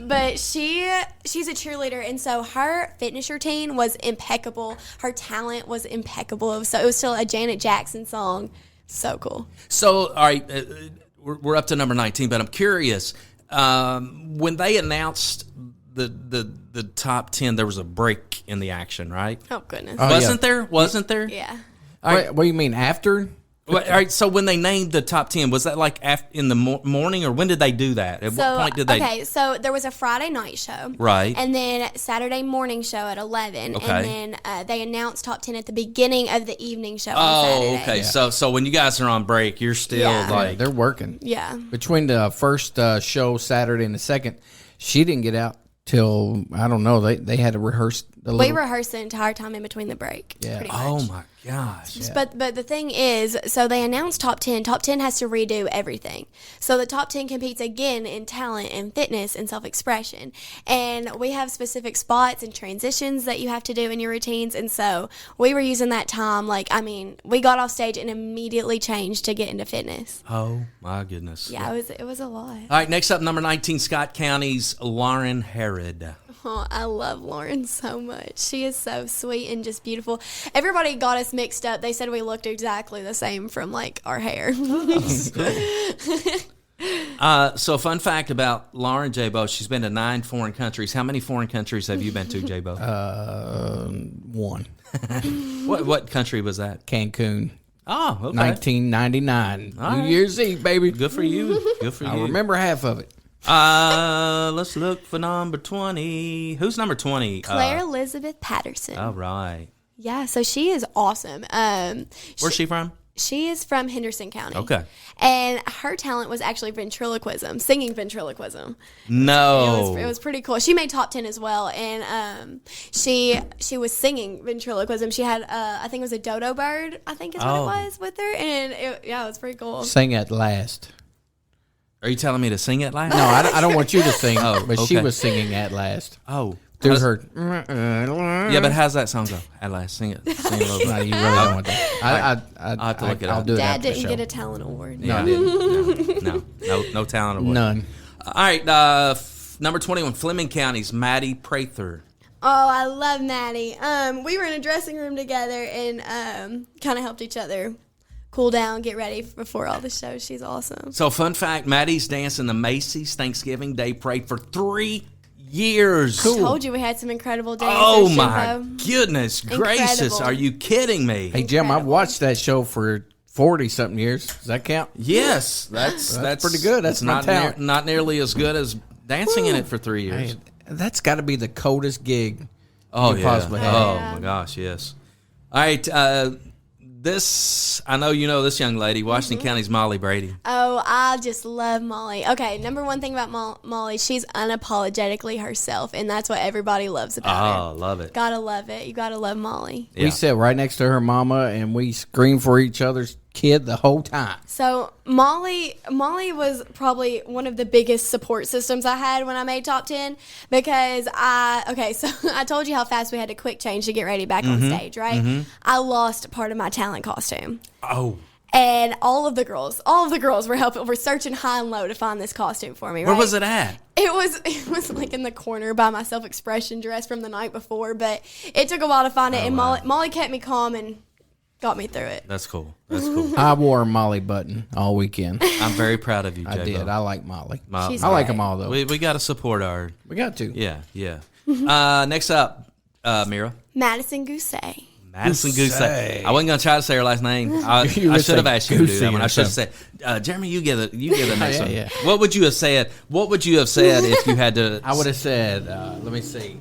But she's a cheerleader, and so her fitness routine was impeccable. Her talent was impeccable. So it was still a Janet Jackson song. So cool. So, all right, we're up to number 19, but I'm curious. When they announced the top 10, there was a break in the action, right? Oh, goodness. Wasn't there? Wasn't there? Yeah. All right. What do you mean, after? Well, all right, so when they named the top 10, was that like in the morning, or when did they do that? At what point did they? Okay, so there was a Friday night show. Right. And then Saturday morning show at 11. Okay. And then they announced top 10 at the beginning of the evening show on Oh, Saturday. okay. So when you guys are on break, you're still Yeah. like, They're working. Yeah. Between the first show Saturday and the second, she didn't get out till, I don't know, they had to rehearse a little. We rehearsed the entire time in between the break. Yeah. Pretty much. oh my gosh. But the thing is, so they announced top 10. Top 10 has to redo everything. So the top 10 competes again in talent and fitness and self-expression. And we have specific spots and transitions that you have to do in your routines. And so we were using that time, we got off stage and immediately changed to get into fitness. Oh my goodness. Yeah, it was a lot. All right, next up, number 19, Scott County's Lauren Herod. Oh, I love Lauren so much. She is so sweet and just beautiful. Everybody got us mixed up. They said we looked exactly the same from our hair. So, fun fact about Lauren JBow, she's been to 9 foreign countries. How many foreign countries have you been to, JBow? One. What country was that? Cancun. Oh, okay. 1999. All New right. Year's Eve, baby. Good for you. Good for you. I remember half of it. Let's look for number 20. Who's number 20? Claire Elizabeth Patterson. All right. Yeah, so she is awesome. Where's she from? She is from Henderson County. Okay. And her talent was actually ventriloquism, singing ventriloquism. No. It was pretty cool. She made top 10 as well, and she was singing ventriloquism. She had I think it was a dodo bird, I think is what it was with her, and it was pretty cool. Sing at last. Are you telling me to sing it like? No, I don't want you to sing, but she okay. was singing at last. Oh. Through her. Yeah, but how's that song go? At last, sing it. Sing it a little bit. No, you really don't want that. I'll have to look it I'll up. do it Dad after the didn't show. get a talent award. No, I didn't. No talent award. None. All right, number 21, Fleming County's Maddie Prather. Oh, I love Maddie. We were in a dressing room together and kind of helped each other cool down, get ready before all the shows. She's awesome. So, fun fact, Maddie's dancing the Macy's Thanksgiving Day Parade for 3 years. Cool. Told you we had some incredible dancers. Oh, my Jimbo. goodness gracious. Incredible. Are you kidding me? Hey, Jim, I've watched that show for 40-something years. Does that count? Yes, that's pretty good. That's my not talent. not nearly as good as dancing in it for 3 years. Hey, that's got to be the coldest gig you possibly have. Oh my gosh, yes. All right, I know you know this young lady, Washington County's Molly Brady. Oh, I just love Molly. Okay, number one thing about Molly, she's unapologetically herself, and that's what everybody loves about her. Oh, love it. Gotta love it. You gotta love Molly. Yeah. We sat right next to her mama, and we screamed for each other's kid the whole time. So Molly was probably one of the biggest support systems I had when I made top 10 because so I told you how fast we had to quick change to get ready back on stage, right? I lost part of my talent costume. Oh. And all of the girls were searching high and low to find this costume for me, right? Where was it at? It was like in the corner by my self-expression dress from the night before, but it took a while to find it, and Molly kept me calm and got me through it. That's cool. That's cool. I wore a Molly button all weekend. I'm very proud of you, JBow. I did. I like Molly. She's I like great. them all, though. We got to support our... We got to. Yeah. Next up, Mira. Madison Gousset. Madison Gousset. I wasn't going to try to say her last name. I You would should have say asked you to do Goosey that one. I or should have said, Jeremy, you get the next one. Yeah. What would you have said? What would you have said if you had to? I would have said, let me see,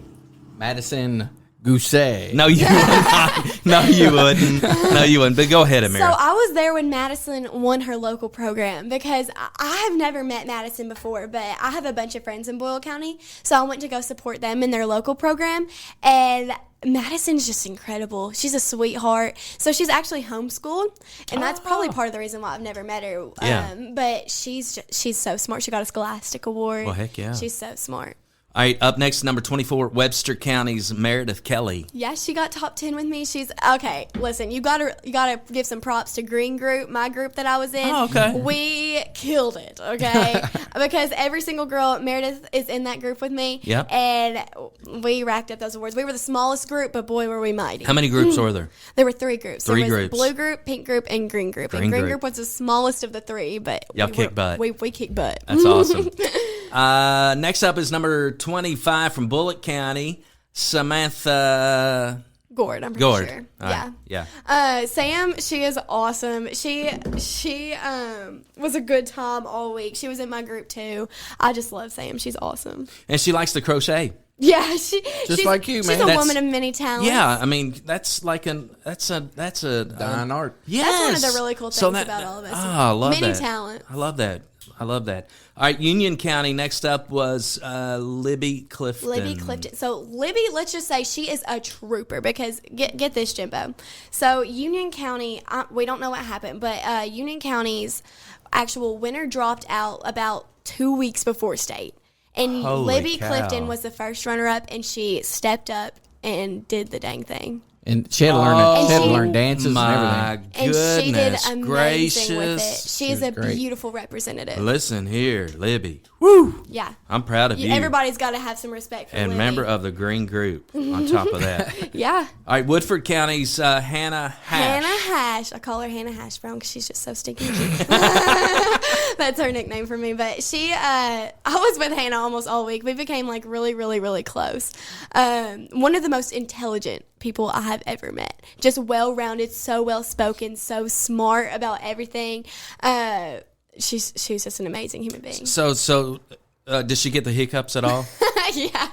Madison Gousset. No, you would not. No, you wouldn't. No, you wouldn't. But go ahead, Amira. So I was there when Madison won her local program because I have never met Madison before, but I have a bunch of friends in Boyle County, so I went to go support them in their local program, and Madison's just incredible. She's a sweetheart. So she's actually homeschooled, and that's probably part of the reason why I've never met her. Yeah. But she's so smart. She got a Scholastic Award. Well, heck yeah. She's so smart. All right, up next, number 24, Webster County's Meredith Kelly. Yeah, she got top 10 with me. She's okay. Listen, you gotta give some props to Green Group, my group that I was in. Oh, okay. We killed it, okay? Because every single girl, Meredith is in that group with me. Yep. And we racked up those awards. We were the smallest group, but boy, were we mighty. How many groups were there? There were 3 groups. Three there was groups. Blue Group, Pink Group, and Green Group. Green And Green Group. Group was the smallest of the 3, but Y'all kicked butt. We kicked butt. That's awesome. Next up is number 25 from Bullitt County, Samantha Gord, I'm pretty Gord. sure. All right. Yeah. Yeah. Sam, she is awesome. She was a good time all week. She was in my group too. I just love Sam. She's awesome. And she likes to crochet. Yeah, she's like you, man. She's a That's- woman of many talents. Yeah, I mean that's like that's a Dying art. yes. That's one of the really cool things about all of us. Oh, I love Many that. talents. I love that. All right, Union County. Next up was Libby Clifton. Libby Clifton. So Libby, let's just say she is a trooper because get this, Jimbo. So Union County, we don't know what happened, but Union County's actual winner dropped out about 2 weeks before state. And Holy Libby cow. Clifton was the first runner-up, and she stepped up and did the dang thing. And she had to learn, she had to learn dances and My everything. And she did goodness amazing with it. gracious. She is a great. beautiful representative. Listen here, Libby. Woo! Yeah. I'm proud of you. Everybody's got to have some respect for and Libby. member of the Green Group on top of that. Yeah. All right, Woodford County's Hannah Hash. Hannah Hash. I call her Hannah Hash Brown because she's just so stinking cute. That's her nickname for me. But I was with Hannah almost all week. We became like really, really, really close. One of the most intelligent people I have ever met. Just well-rounded, so well-spoken, so smart about everything. She's just an amazing human being. So, did she get the hiccups at all? Yeah.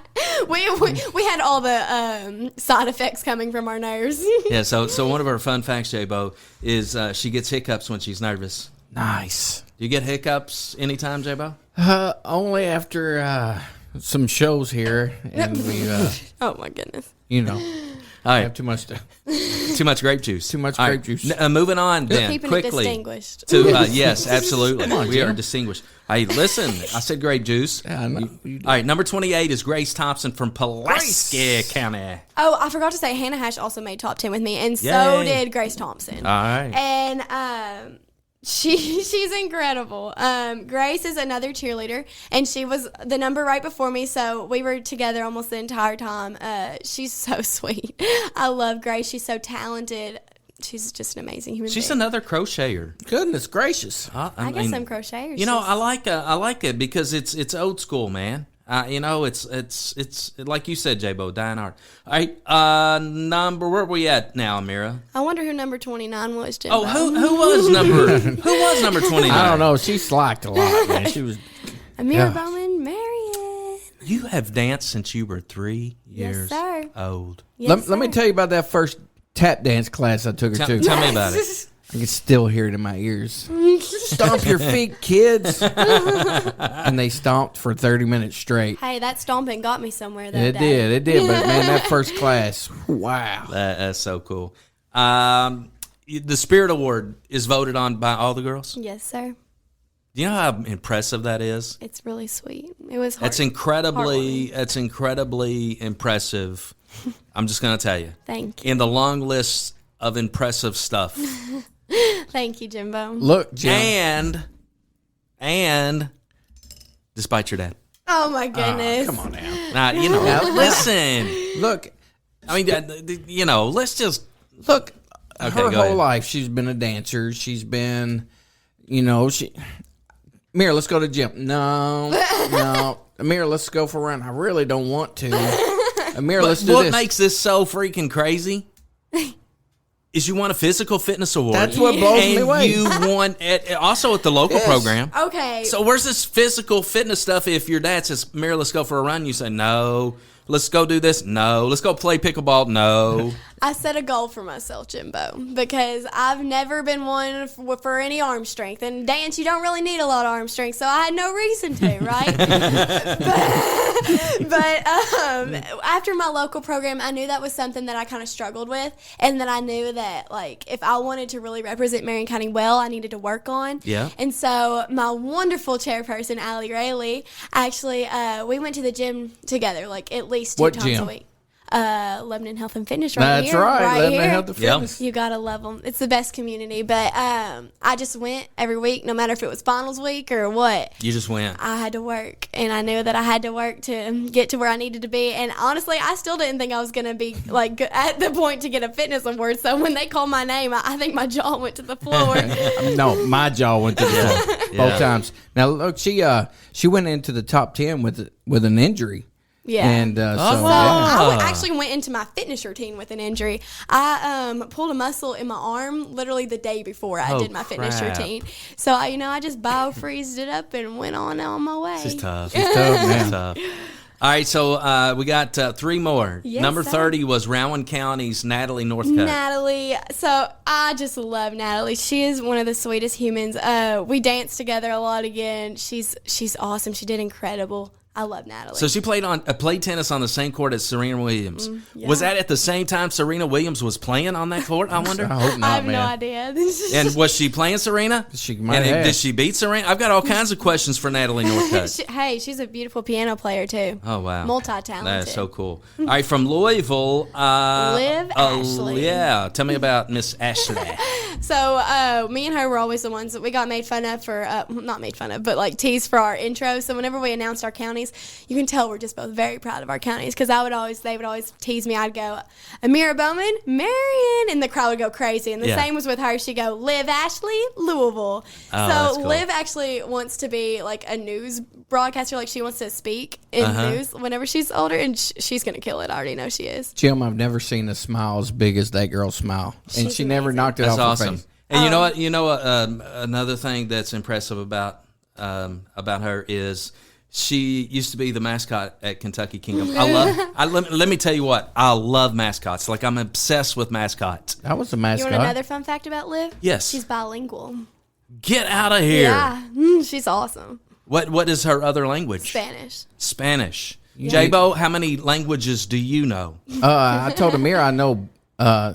we had all the side effects coming from our nerves. Yeah, so one of our fun facts, JBow, is she gets hiccups when she's nervous. Nice. Do you get hiccups anytime, JBow? Only after some shows here, and we, Oh my goodness. All right, have too much grape juice. Too much All grape right, juice. moving on then, Keeping quickly. it distinguished. Yes, absolutely. We are Jim. distinguished. Hey, listen, I said grape juice. Yeah, I know. All right, number 28 is Grace Thompson from Pulaski County. Oh, I forgot to say, Hannah Hash also made top 10 with me, and so Yay. did Grace Thompson. All right. And she's incredible. Grace is another cheerleader, and she was the number right before me, so we were together almost the entire time. She's so sweet. I love Grace. She's so talented. She's just an amazing human She's being. another crocheter. Goodness gracious. I guess some crocheters. I like it because it's old school, man. It's like you said, JBow, dying art. All right, where are we at now, Amira? I wonder who number 29 was, Jim. Oh, who was number 29? I don't know. She slacked a lot, man. She was. Amira Bowman, Marion. You have danced since you were 3 years Yes, sir. old. Yes, Let me tell you about that first tap dance class I took her to. Tell me about it. I can still hear it in my ears. Stomp your feet, kids. And they stomped for 30 minutes straight. Hey, that stomping got me somewhere that It day. did. But man, that first class, wow. That's so cool. The Spirit Award is voted on by all the girls. Yes, sir. Do you know how impressive that is? It's really sweet. It was hard. It's incredibly impressive. I'm just going to tell you. Thank you. In the long list of impressive stuff. Thank you, Jimbo. Look, Jim. And despite your dad. Oh, my goodness. Come on now. Now, listen. Look, I mean, let's just. look. Okay, Her go whole ahead. life, she's been a dancer. She's been, Amira, let's go to the gym. No. Amira, let's go for a run. I really don't want to. Amira, let's do What this. makes this so freaking crazy is you want a physical fitness award. That's what blows me and away. you want also at the local Yes. program. Okay. So where's this physical fitness stuff? If your dad says, "Mary, let's go for a run," you say, "No." Let's go do this. No. Let's go play pickleball. No. I set a goal for myself, Jimbo, because I've never been one for any arm strength. And dance, you don't really need a lot of arm strength, so I had no reason to, right? but after my local program, I knew that was something that I kind of struggled with, and that I knew that, like, if I wanted to really represent Marion County well, I needed to work on. Yeah. And so my wonderful chairperson, Allie Rayleigh, actually, we went to the gym together, like, at least two What times gym? a week. Lebanon Health and Fitness right That's here. right. Lebanon here. Health and Fitness. You gotta love them. It's the best community. But I just went every week, no matter if it was finals week or what. You just went. I had to work, and I knew that I had to work to get to where I needed to be. And honestly, I still didn't think I was gonna be like at the point to get a fitness award. So when they called my name, I think my jaw went to the floor. No, my jaw went to the floor Yeah. both times. Now look, she went into the top 10 with an injury. Yeah. And Oh, so wow. yeah. I actually went into my fitness routine with an injury. I pulled a muscle in my arm literally the day before I Oh, did my fitness crap. routine. So I just bio-freezed it up and went on my way. This is tough. It's tough, man. It's tough. All right, so we got 3 more. Yes, Number sir. 30 was Rowan County's Natalie Northcutt. Natalie. So I just love Natalie. She is one of the sweetest humans. We danced together a lot again. She's awesome. She did incredible. I love Natalie. So she played tennis on the same court as Serena Williams. yeah. Was that at the same time Serena Williams was playing on that court? I wonder. I hope not, I have man. no idea. And was she playing Serena? She might and have. did she beat Serena? I've got all kinds of questions for Natalie Northcutt. Hey, she's a beautiful piano player too. Oh, wow. Multi-talented. That's so cool. All right, from Louisville. Liv Ashley. Yeah, tell me about Miss Ashley. So me and her were always the ones that we got made fun of for, not made fun of, but like teased for our intro. So whenever we announced our counties, you can tell we're just both very proud of our counties, because they would always tease me. I'd go, Amira Bowman, Marion, and the crowd would go crazy. And the Yeah. same was with her. She'd go, Liv Ashley, Louisville. that's So cool. Liv actually wants to be like a news broadcaster. Like she wants to speak in news whenever she's older, and she's going to kill it. I already know she is. Jim, I've never seen a smile as big as that girl's smile. And She's she never amazing. knocked it That's off her awesome. face. And you know what? Another thing that's impressive about her is She used to be the mascot at Kentucky Kingdom. Let me tell you what, I love mascots. Like, I'm obsessed with mascots. I was a You mascot. want another fun fact about Liv? Yes. She's bilingual. Get out of here. Yeah, she's awesome. What is her other language? Spanish. JBow, how many languages do you know? I told Amira I know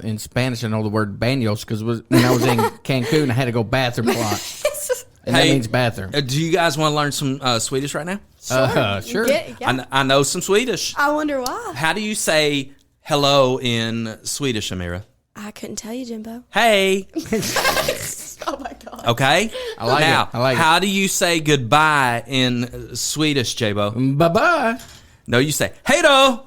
in Spanish I know the word baños because when I was in Cancun I had to go bathroom a lot. And that means bathroom. Do you guys want to learn some Swedish right now? Sure. I know some Swedish. I wonder why. How do you say hello in Swedish, Amira? I couldn't tell you, Jimbo. Hey. Oh my God. Okay. I like now, it. I like how do you say goodbye in Swedish, JBow? Bye-bye. No, you say hey do. I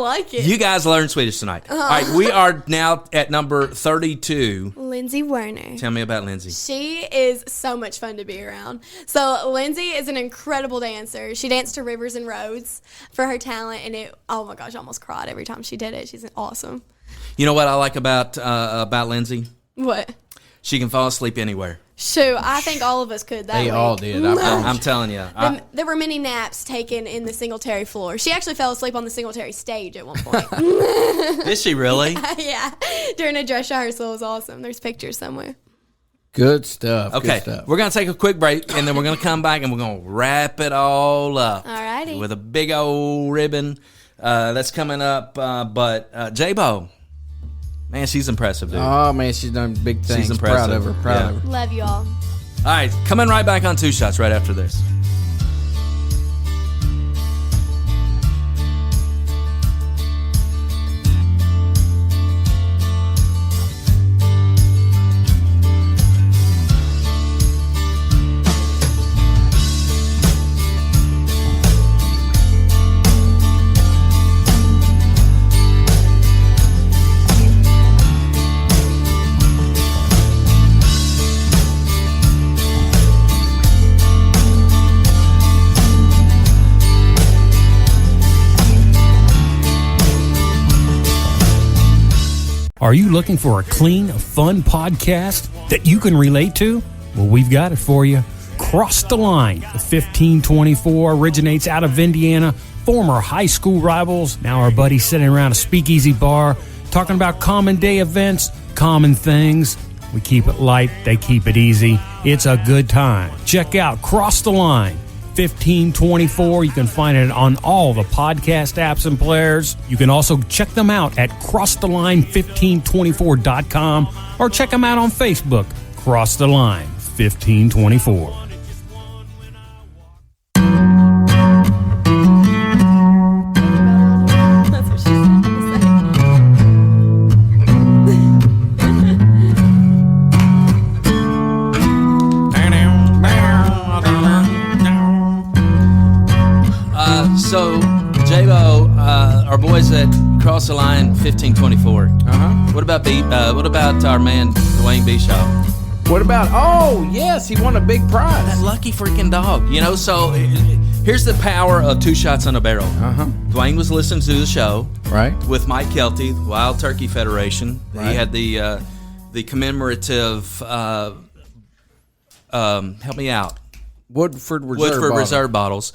like it. You guys learn Swedish tonight. All right, we are now at number 32. Lindsay Werner. Tell me about Lindsay. She is so much fun to be around. So Lindsay is an incredible dancer. She danced to Rivers and Roads for her talent, and oh my gosh, I almost cried every time she did it. She's awesome. You know what I like about Lindsay? What? She can fall asleep anywhere. Shoot, I think all of us could that They week. all did. I'm telling you. There were many naps taken in the Singletary floor. She actually fell asleep on the Singletary stage at one point. Is she really? Yeah, during a dress rehearsal. It was awesome. There's pictures somewhere. Good stuff. Okay, Good stuff. we're going to take a quick break, and then we're going to come back, and we're going to wrap it all up. Alrighty. With a big old ribbon that's coming up. But JBow, man, she's impressive, dude. Oh, man, she's done big things. She's impressive. Proud of her. Proud of her. Love you all. All right, coming right back on Two Shots right after this. Are you looking for a clean, fun podcast that you can relate to? Well, we've got it for you. Cross the Line. The 1524 originates out of Indiana. Former high school rivals, now our buddies sitting around a speakeasy bar, talking about common day events, common things. We keep it light, they keep it easy. It's a good time. Check out Cross the Line. 1524. You can find it on all the podcast apps and players. You can also check them out at crosstheline1524.com or check them out on Facebook, Cross the Line 1524. That's what she said. So, JBow, our boys at Cross the Line 1524. What about our man Dwayne Bischoff? What about, oh, yes, he won a big prize. That lucky freaking dog. You know, so here's the power of Two Shots on a Barrel. Dwayne was listening to the show. Right. With Mike Kelty, the Wild Turkey Federation. Right. He had the commemorative, help me out, Woodford Reserve bottles.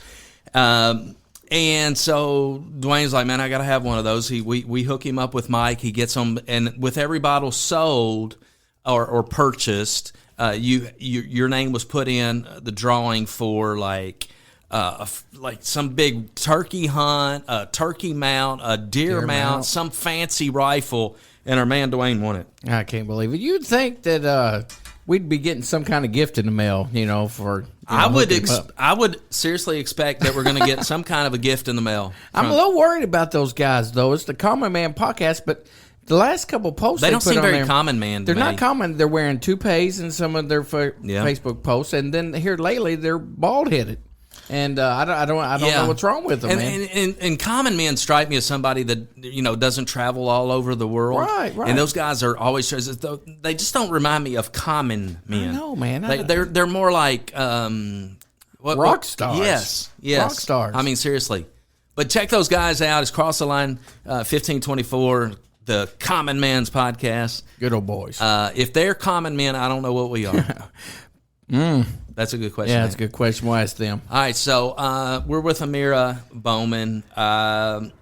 And so Dwayne's like, man, I got to have one of those. We hook him up with Mike. He gets them, and with every bottle sold or purchased, your name was put in the drawing for like some big turkey hunt, a turkey mount, a deer mount, some fancy rifle, and our man Dwayne won it. I can't believe it. You'd think that we'd be getting some kind of gift in the mail, for. I would seriously expect that we're going to get some kind of a gift in the mail. I'm a little worried about those guys, though. It's the Common Man podcast, but the last couple posts they don't put seem on very there, common, man. They're not common. They're wearing toupees in some of their Facebook posts, and then here lately they're bald headed. And I don't know what's wrong with them, man. And common men strike me as somebody that doesn't travel all over the world. Right. And those guys are always they just don't remind me of common men. I know, man. They're more like rock stars. Yes, rock stars. I mean, seriously. But check those guys out. It's Cross the Line 1524, the Common Man's podcast. Good old boys. If they're common men, I don't know what we are. That's a good question. Yeah, that's a good question. We'll ask them. All right, so we're with Amira Bowman.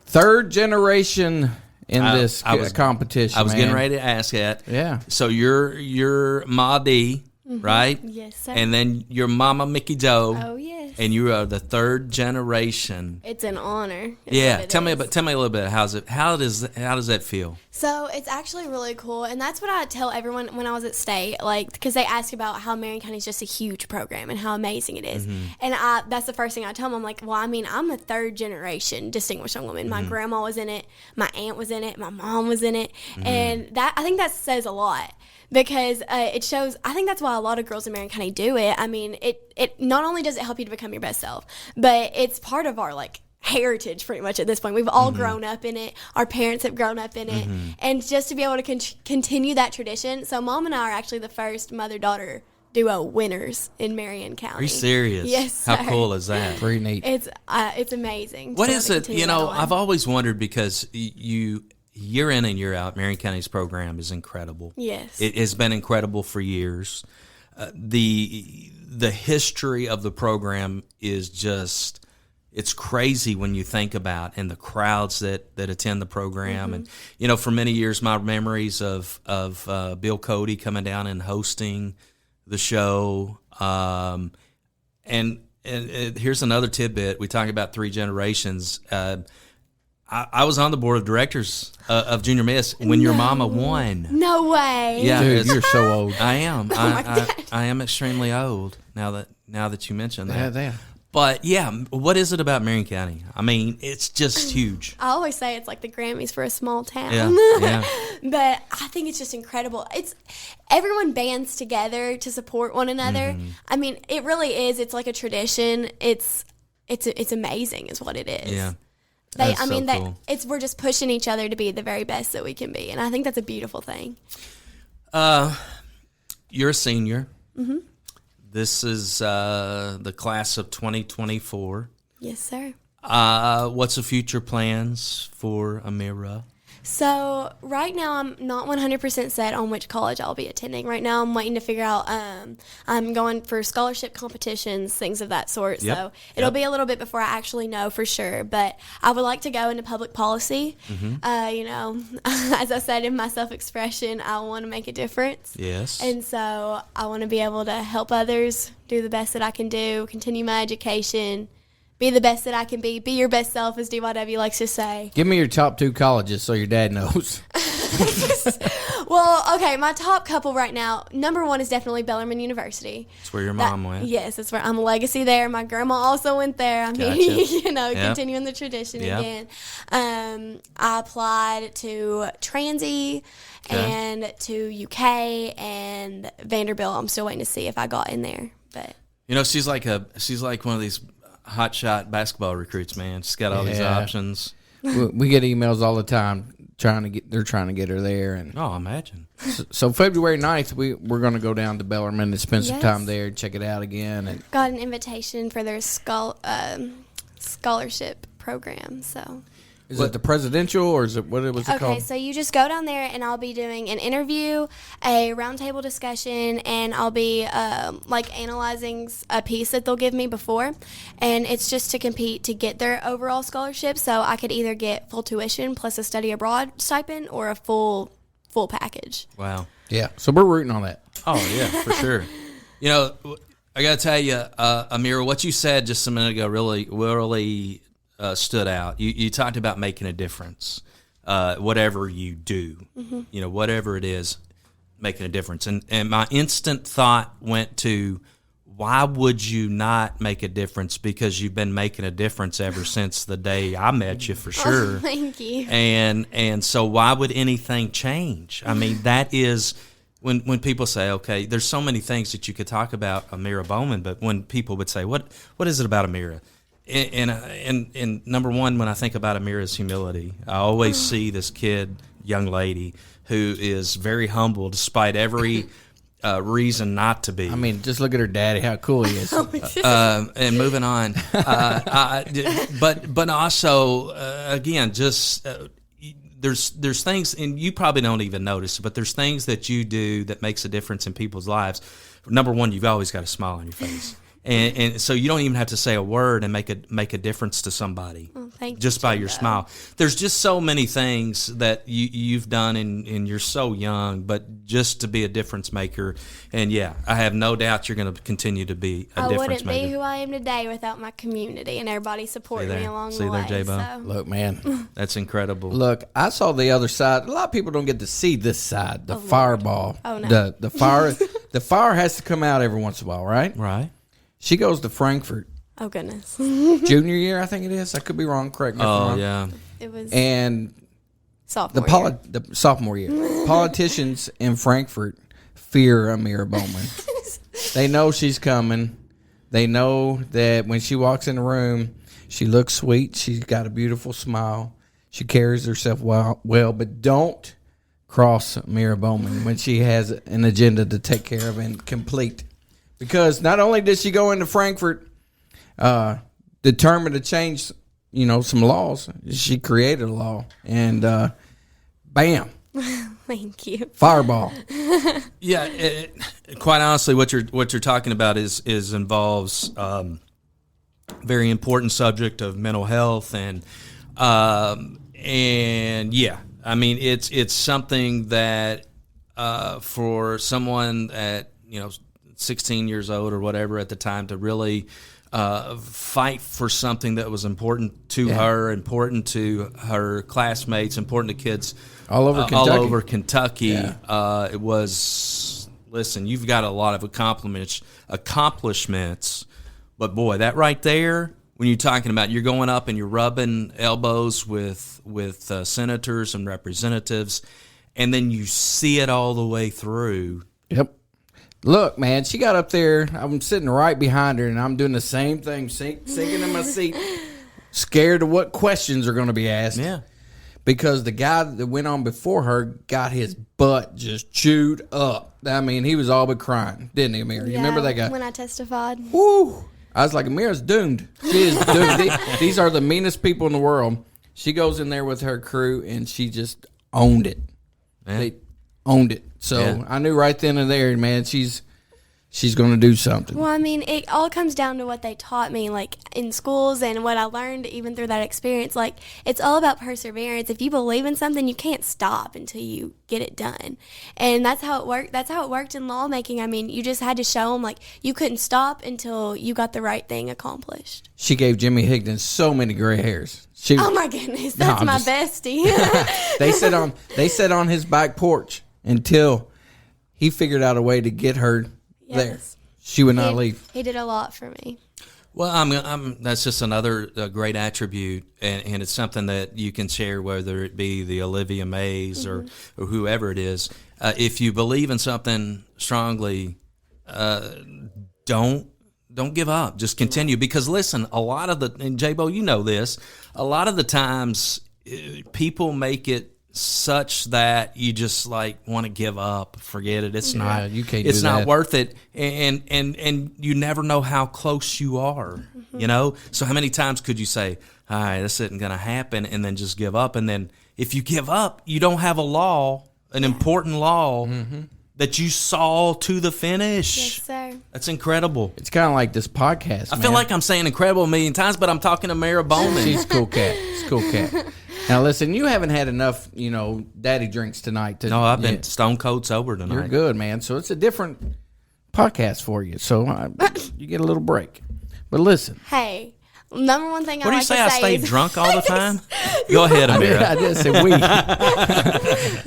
Third generation in this competition. I was man. getting ready to ask that. Yeah. So you're Ma D, right? Yes, sir. And then your mama Mikki Jo. Oh, yes. And you are the third generation. It's an honor. Yeah. Tell me a little bit. How does that feel? So it's actually really cool, and that's what I tell everyone when I was at state, like, because they ask about how Marion County is just a huge program and how amazing it is. And that's the first thing I tell them. I'm like, well, I mean, I'm a third generation distinguished young woman. My grandma was in it, my aunt was in it, my mom was in it, and I think that says a lot. Because it shows, I think that's why a lot of girls in Marion County do it. I mean, it not only does it help you to become your best self, but it's part of our, like, heritage pretty much at this point. We've all grown up in it. Our parents have grown up in it. And just to be able to continue that tradition. So Mom and I are actually the first mother-daughter duo winners in Marion County. Are you serious? Yes, sir. How cool is that? Pretty neat. It's amazing. What to is it? continue that on. I've always wondered because year in and year out, Marion County's program is incredible. Yes. It has been incredible for years. The history of the program is just, it's crazy when you think about, and the crowds that attend the program. And, for many years, my memories of Bill Cody coming down and hosting the show. And here's another tidbit. We talk about three generations. I was on the board of directors of Junior Miss when your mama won. No way. Yeah, Dude, you're so old. I am. my God. I am extremely old now that you mention that. Yeah. But yeah, what is it about Marion County? I mean, it's just huge. I always say it's like the Grammys for a small town. Yeah. But I think it's just incredible. It's everyone bands together to support one another. I mean, it really is. It's like a tradition. It's amazing, is what it is. Yeah. Cool. We're just pushing each other to be the very best that we can be, and I think that's a beautiful thing. You're a senior. This is the class of 2024. Yes, sir. What's the future plans for Amira? So right now I'm not 100% set on which college I'll be attending. Right now I'm waiting to figure out, I'm going for scholarship competitions, things of that sort. Yep. So it'll be a little bit before I actually know for sure. But I would like to go into public policy. As I said in my self-expression, I want to make a difference. Yes. And so I want to be able to help others, do the best that I can do, continue my education, be the best that I can be your best self, as DYW likes to say. Give me your top 2 colleges so your dad knows. Well, okay, my top couple right now, number 1 is definitely Bellarmine University. That's where your mom went. Yes, that's where I'm a legacy there. My grandma also went there. I mean, Gotcha. Continuing the tradition again. I applied to Transy and to UK and Vanderbilt. I'm still waiting to see if I got in there. But she's like one of these hotshot basketball recruits, man. She's got all these options. We get emails all the time they're trying to get her there, and I imagine. So February 9th we're going to go down to Bellarmine and spend some time there, check it out again, and got an invitation for their scholarship program. So is it the presidential, or is it what it was called? Okay, so you just go down there, and I'll be doing an interview, a roundtable discussion, and I'll be analyzing a piece that they'll give me before, and it's just to compete to get their overall scholarship. So I could either get full tuition plus a study abroad stipend, or a full package. Wow. Yeah. So we're rooting on that. Oh yeah, for sure. I got to tell you, Amira, what you said just a minute ago really stood out. You talked about making a difference, whatever you do, whatever it is, making a difference. And my instant thought went to, why would you not make a difference? Because you've been making a difference ever since the day I met you, for sure. Oh, thank you. And so why would anything change? I mean, that is when people say, okay, there's so many things that you could talk about Amira Bowman, but when people would say, what is it about Amira? And number one, when I think about Amira's humility, I always see this young lady who is very humble despite every reason not to be. I mean, just look at her daddy, how cool he is. And moving on. But also, again, just there's things, and you probably don't even notice, but there's things that you do that makes a difference in people's lives. Number one, you've always got a smile on your face. And so you don't even have to say a word and make a difference to somebody just by your smile. There's just so many things that you've done, and you're so young, but just to be a difference maker. And yeah, I have no doubt you're going to continue to be a difference maker. I wouldn't be who I am today without my community and everybody supporting me along the way. See there, JBow? So. Look, man. That's incredible. Look, I saw the other side. A lot of people don't get to see this side, the fireball. Oh, no. The fire, the fire has to come out every once in a while, right? Right. She goes to Frankfurt. Oh, goodness. Junior year, I think it is. I could be wrong. Correct me if I'm wrong. Yeah. It was And sophomore year. The sophomore year. Politicians in Frankfurt fear Amira Bowman. They know she's coming. They know that when she walks in the room, she looks sweet. She's got a beautiful smile. She carries herself well, but don't cross Amira Bowman when she has an agenda to take care of and complete. Because not only did she go into Frankfurt determined to change, some laws, she created a law. And bam. Thank you. Fireball. Yeah, quite honestly, what you're talking about is involves very important subject of mental health and yeah, I mean it's something that for someone at 16 years old or whatever at the time to really fight for something that was important to her, important to her classmates, important to kids all over Kentucky. Yeah. It was, listen, you've got a lot of accomplishments, but boy, that right there, when you're talking about you're going up and you're rubbing elbows with senators and representatives, and then you see it all the way through. Yep. Look, man, she got up there. I'm sitting right behind her, and I'm doing the same thing, sinking in my seat, scared of what questions are going to be asked. Yeah. Because the guy that went on before her got his butt just chewed up. I mean, he was all but crying, didn't he, Amira? You remember that guy? When I testified. Woo! I was like, Amira's doomed. She is doomed. These are the meanest people in the world. She goes in there with her crew, and she just owned it. Yeah. They owned it. So I knew right then and there, man, she's going to do something. Well, I mean, it all comes down to what they taught me, like in schools, and what I learned even through that experience. Like, it's all about perseverance. If you believe in something, you can't stop until you get it done. And that's how it worked. That's how it worked in lawmaking. I mean, you just had to show them, like, you couldn't stop until you got the right thing accomplished. She gave Jimmy Higdon so many gray hairs. Oh my goodness, that's my bestie. They sat on his back porch until he figured out a way to get her there. She would not leave. He did a lot for me. Well, that's just another great attribute, and it's something that you can share, whether it be the Olivia Mays or whoever it is. If you believe in something strongly, don't give up. Just continue. Because listen, a lot of and JBow, you know this, a lot of the times people make it such that you just like want to give up, forget it. It's not. You can't. It's do not that. worth it, and you never know how close you are. So how many times could you say, "All right, this isn't going to happen," and then just give up? And then if you give up, you don't have a law, an important law that you saw to the finish. Yes, sir. That's incredible. It's kind of like this podcast. I feel like I'm saying incredible a million times, but I'm talking to Amira Bowman. She's a cool cat. She's a cool cat. Now listen, you haven't had enough, daddy drinks tonight. No, I've been stone cold sober tonight. You're good, man. So it's a different podcast for you. So you get a little break. But listen. Hey, number one thing what do you say? I stay is drunk all the time? Go ahead, Amira. I did say we.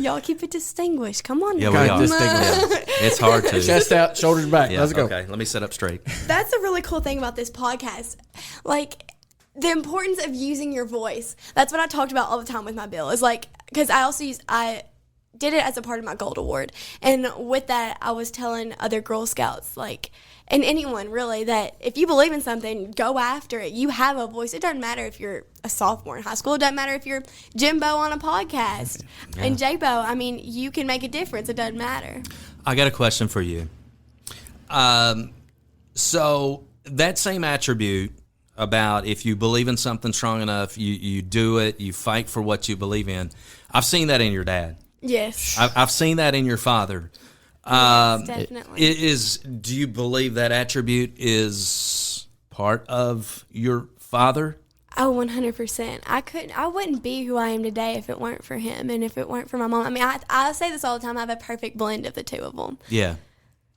Y'all keep it distinguished. Come on. Yeah, now. we are. It's hard to. Chest out, shoulders back. Yeah, Let's go. Okay, let me sit up straight. That's a really cool thing about this podcast. Like, the importance of using your voice. That's what I talked about all the time with my bill. Is like, because I did it as a part of my Gold Award. And with that, I was telling other Girl Scouts, like, and anyone really, that if you believe in something, go after it. You have a voice. It doesn't matter if you're a sophomore in high school. It doesn't matter if you're JBow on a podcast. Yeah. And JBow, I mean, you can make a difference. It doesn't matter. I got a question for you. So that same attribute about if you believe in something strong enough, you do it, you fight for what you believe in. I've seen that in your dad. Yes. I've seen that in your father. Yes, definitely. Do you believe that attribute is part of your father? Oh, 100%. I wouldn't be who I am today if it weren't for him and if it weren't for my mom. I mean, I say this all the time. I have a perfect blend of the two of them. Yeah.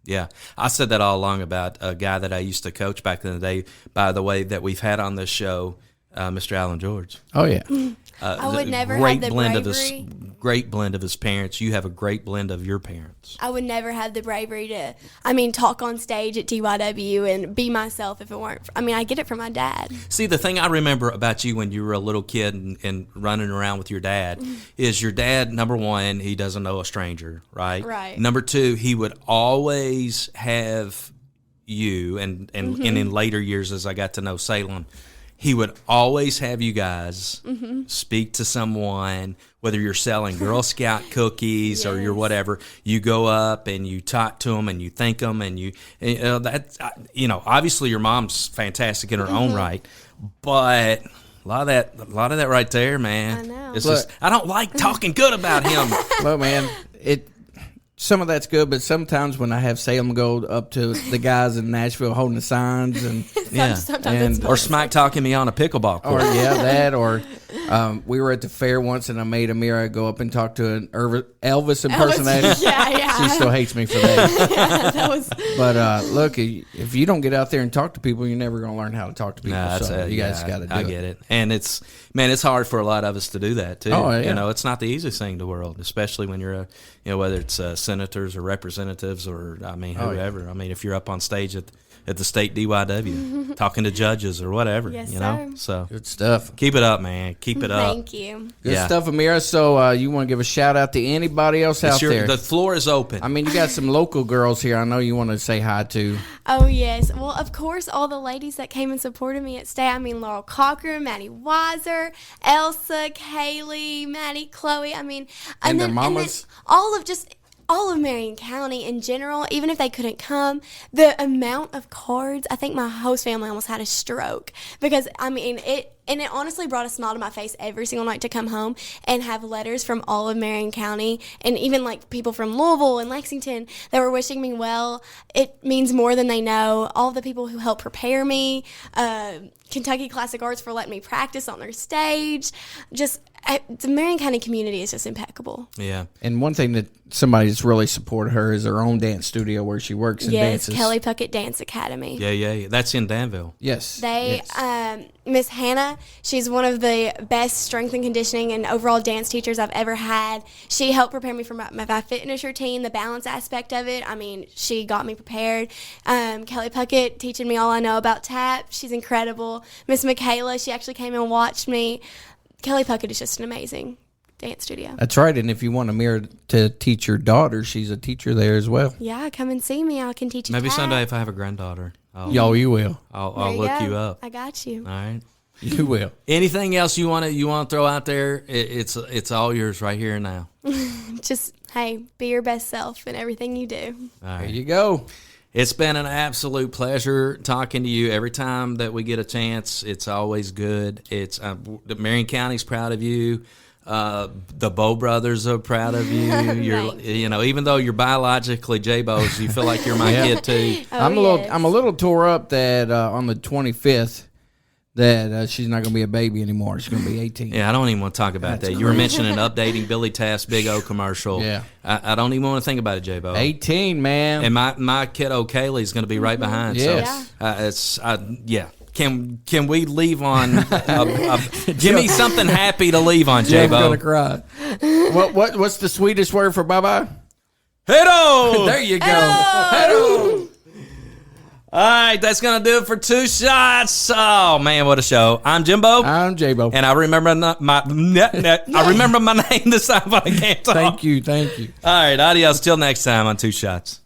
Yeah. I said that all along about a guy that I used to coach back in the day, by the way, that we've had on this show, Mr. Alan George. Oh, yeah. I would never have the bravery. Great blend of his parents. You have a great blend of your parents. I would never have the bravery to, talk on stage at TYW and be myself if it weren't. I get it from my dad. See, the thing I remember about you when you were a little kid and running around with your dad is your dad, number one, he doesn't know a stranger, right? Right. Number two, he would always have you, and in later years as I got to know Salem, he would always have you guys speak to someone, whether you're selling Girl Scout cookies or you're whatever. You go up and you talk to them and you thank them, and obviously your mom's fantastic in her own right, but a lot of that right there, man. I know. It's just I don't like talking good about him. Well, man, some of that's good, but sometimes when I have Salem go up to the guys in Nashville holding the signs and Sometimes it's or smack talking me on a pickleball court. We were at the fair once and I made Amira go up and talk to an Elvis impersonator. Yeah. She still hates me for that. Yeah, that was. But look, if you don't get out there and talk to people, you're never going to learn how to talk to people. You guys got to do it. I get it. And it's hard for a lot of us to do that too. Oh, yeah. It's not the easiest thing in the world, especially when you're whether it's senators or representatives or whoever. If you're up on stage at the state DYW talking to judges or whatever, Yes, sir. sir. So Good stuff. keep it up, man. Keep it up. Thank you. Good stuff, Amira. So you want to give a shout out to anybody else out there? The floor is open. You got some local girls here I know you want to say hi to. Oh, yes. Well, of course, all the ladies that came and supported me at State. Laurel Cochran, Maddie Weiser, Elsa, Kaylee, Maddie, Chloe. And their mamas? All of Marion County in general, even if they couldn't come, the amount of cards, I think my host family almost had a stroke because, it honestly brought a smile to my face every single night to come home and have letters from all of Marion County and even people from Louisville and Lexington that were wishing me well. It means more than they know. All the people who helped prepare me, Kentucky Classic Arts for letting me practice on their stage. The Marion County community is just impeccable. Yeah. And one thing that somebody that's really supported her is her own dance studio where she works and dances. Yes, Kelly Puckett Dance Academy. Yeah. That's in Danville. Yes. Miss Hannah, she's one of the best strength and conditioning and overall dance teachers I've ever had. She helped prepare me for my fitness routine, the balance aspect of it. She got me prepared. Kelly Puckett teaching me all I know about tap. She's incredible. Miss Michaela, she actually came and watched me. Kelly Puckett is just an amazing dance studio. That's right. And if you want Amira to teach your daughter, she's a teacher there as well. Yeah, come and see me. I can teach you Maybe tap. someday if I have a granddaughter. You will. I'll look you up. I got you. All right. You will. Anything else you want to throw out there? It's all yours right here and now. Just, hey, be your best self in everything you do. All right. There you go. It's been an absolute pleasure talking to you. Every time that we get a chance, it's always good. It's Marion County's proud of you. The Bow brothers are proud of you. You're, even though you're biologically JBows, you feel like you're my kid too. I'm a little tore up that on the 25th that she's not going to be a baby anymore. She's going to be 18. Yeah, I don't even want to talk about that. You were mentioning updating Billy Taft's Big O commercial. Yeah. I don't even want to think about it, JBow. 18, man. And my kiddo Kaylee's going to be right behind. Yes. So Can we leave on? Give me something happy to leave on, Jeff's JBow. gonna cry. What's the Swedish word for bye bye? Hello. There you go. Hello. All right, that's gonna do it for Two Shots. Oh man, what a show! I'm Jimbo. I'm JBow. And I remember I remember my name this time, but I can't talk. Thank you. All right, adios. Till next time on Two Shots.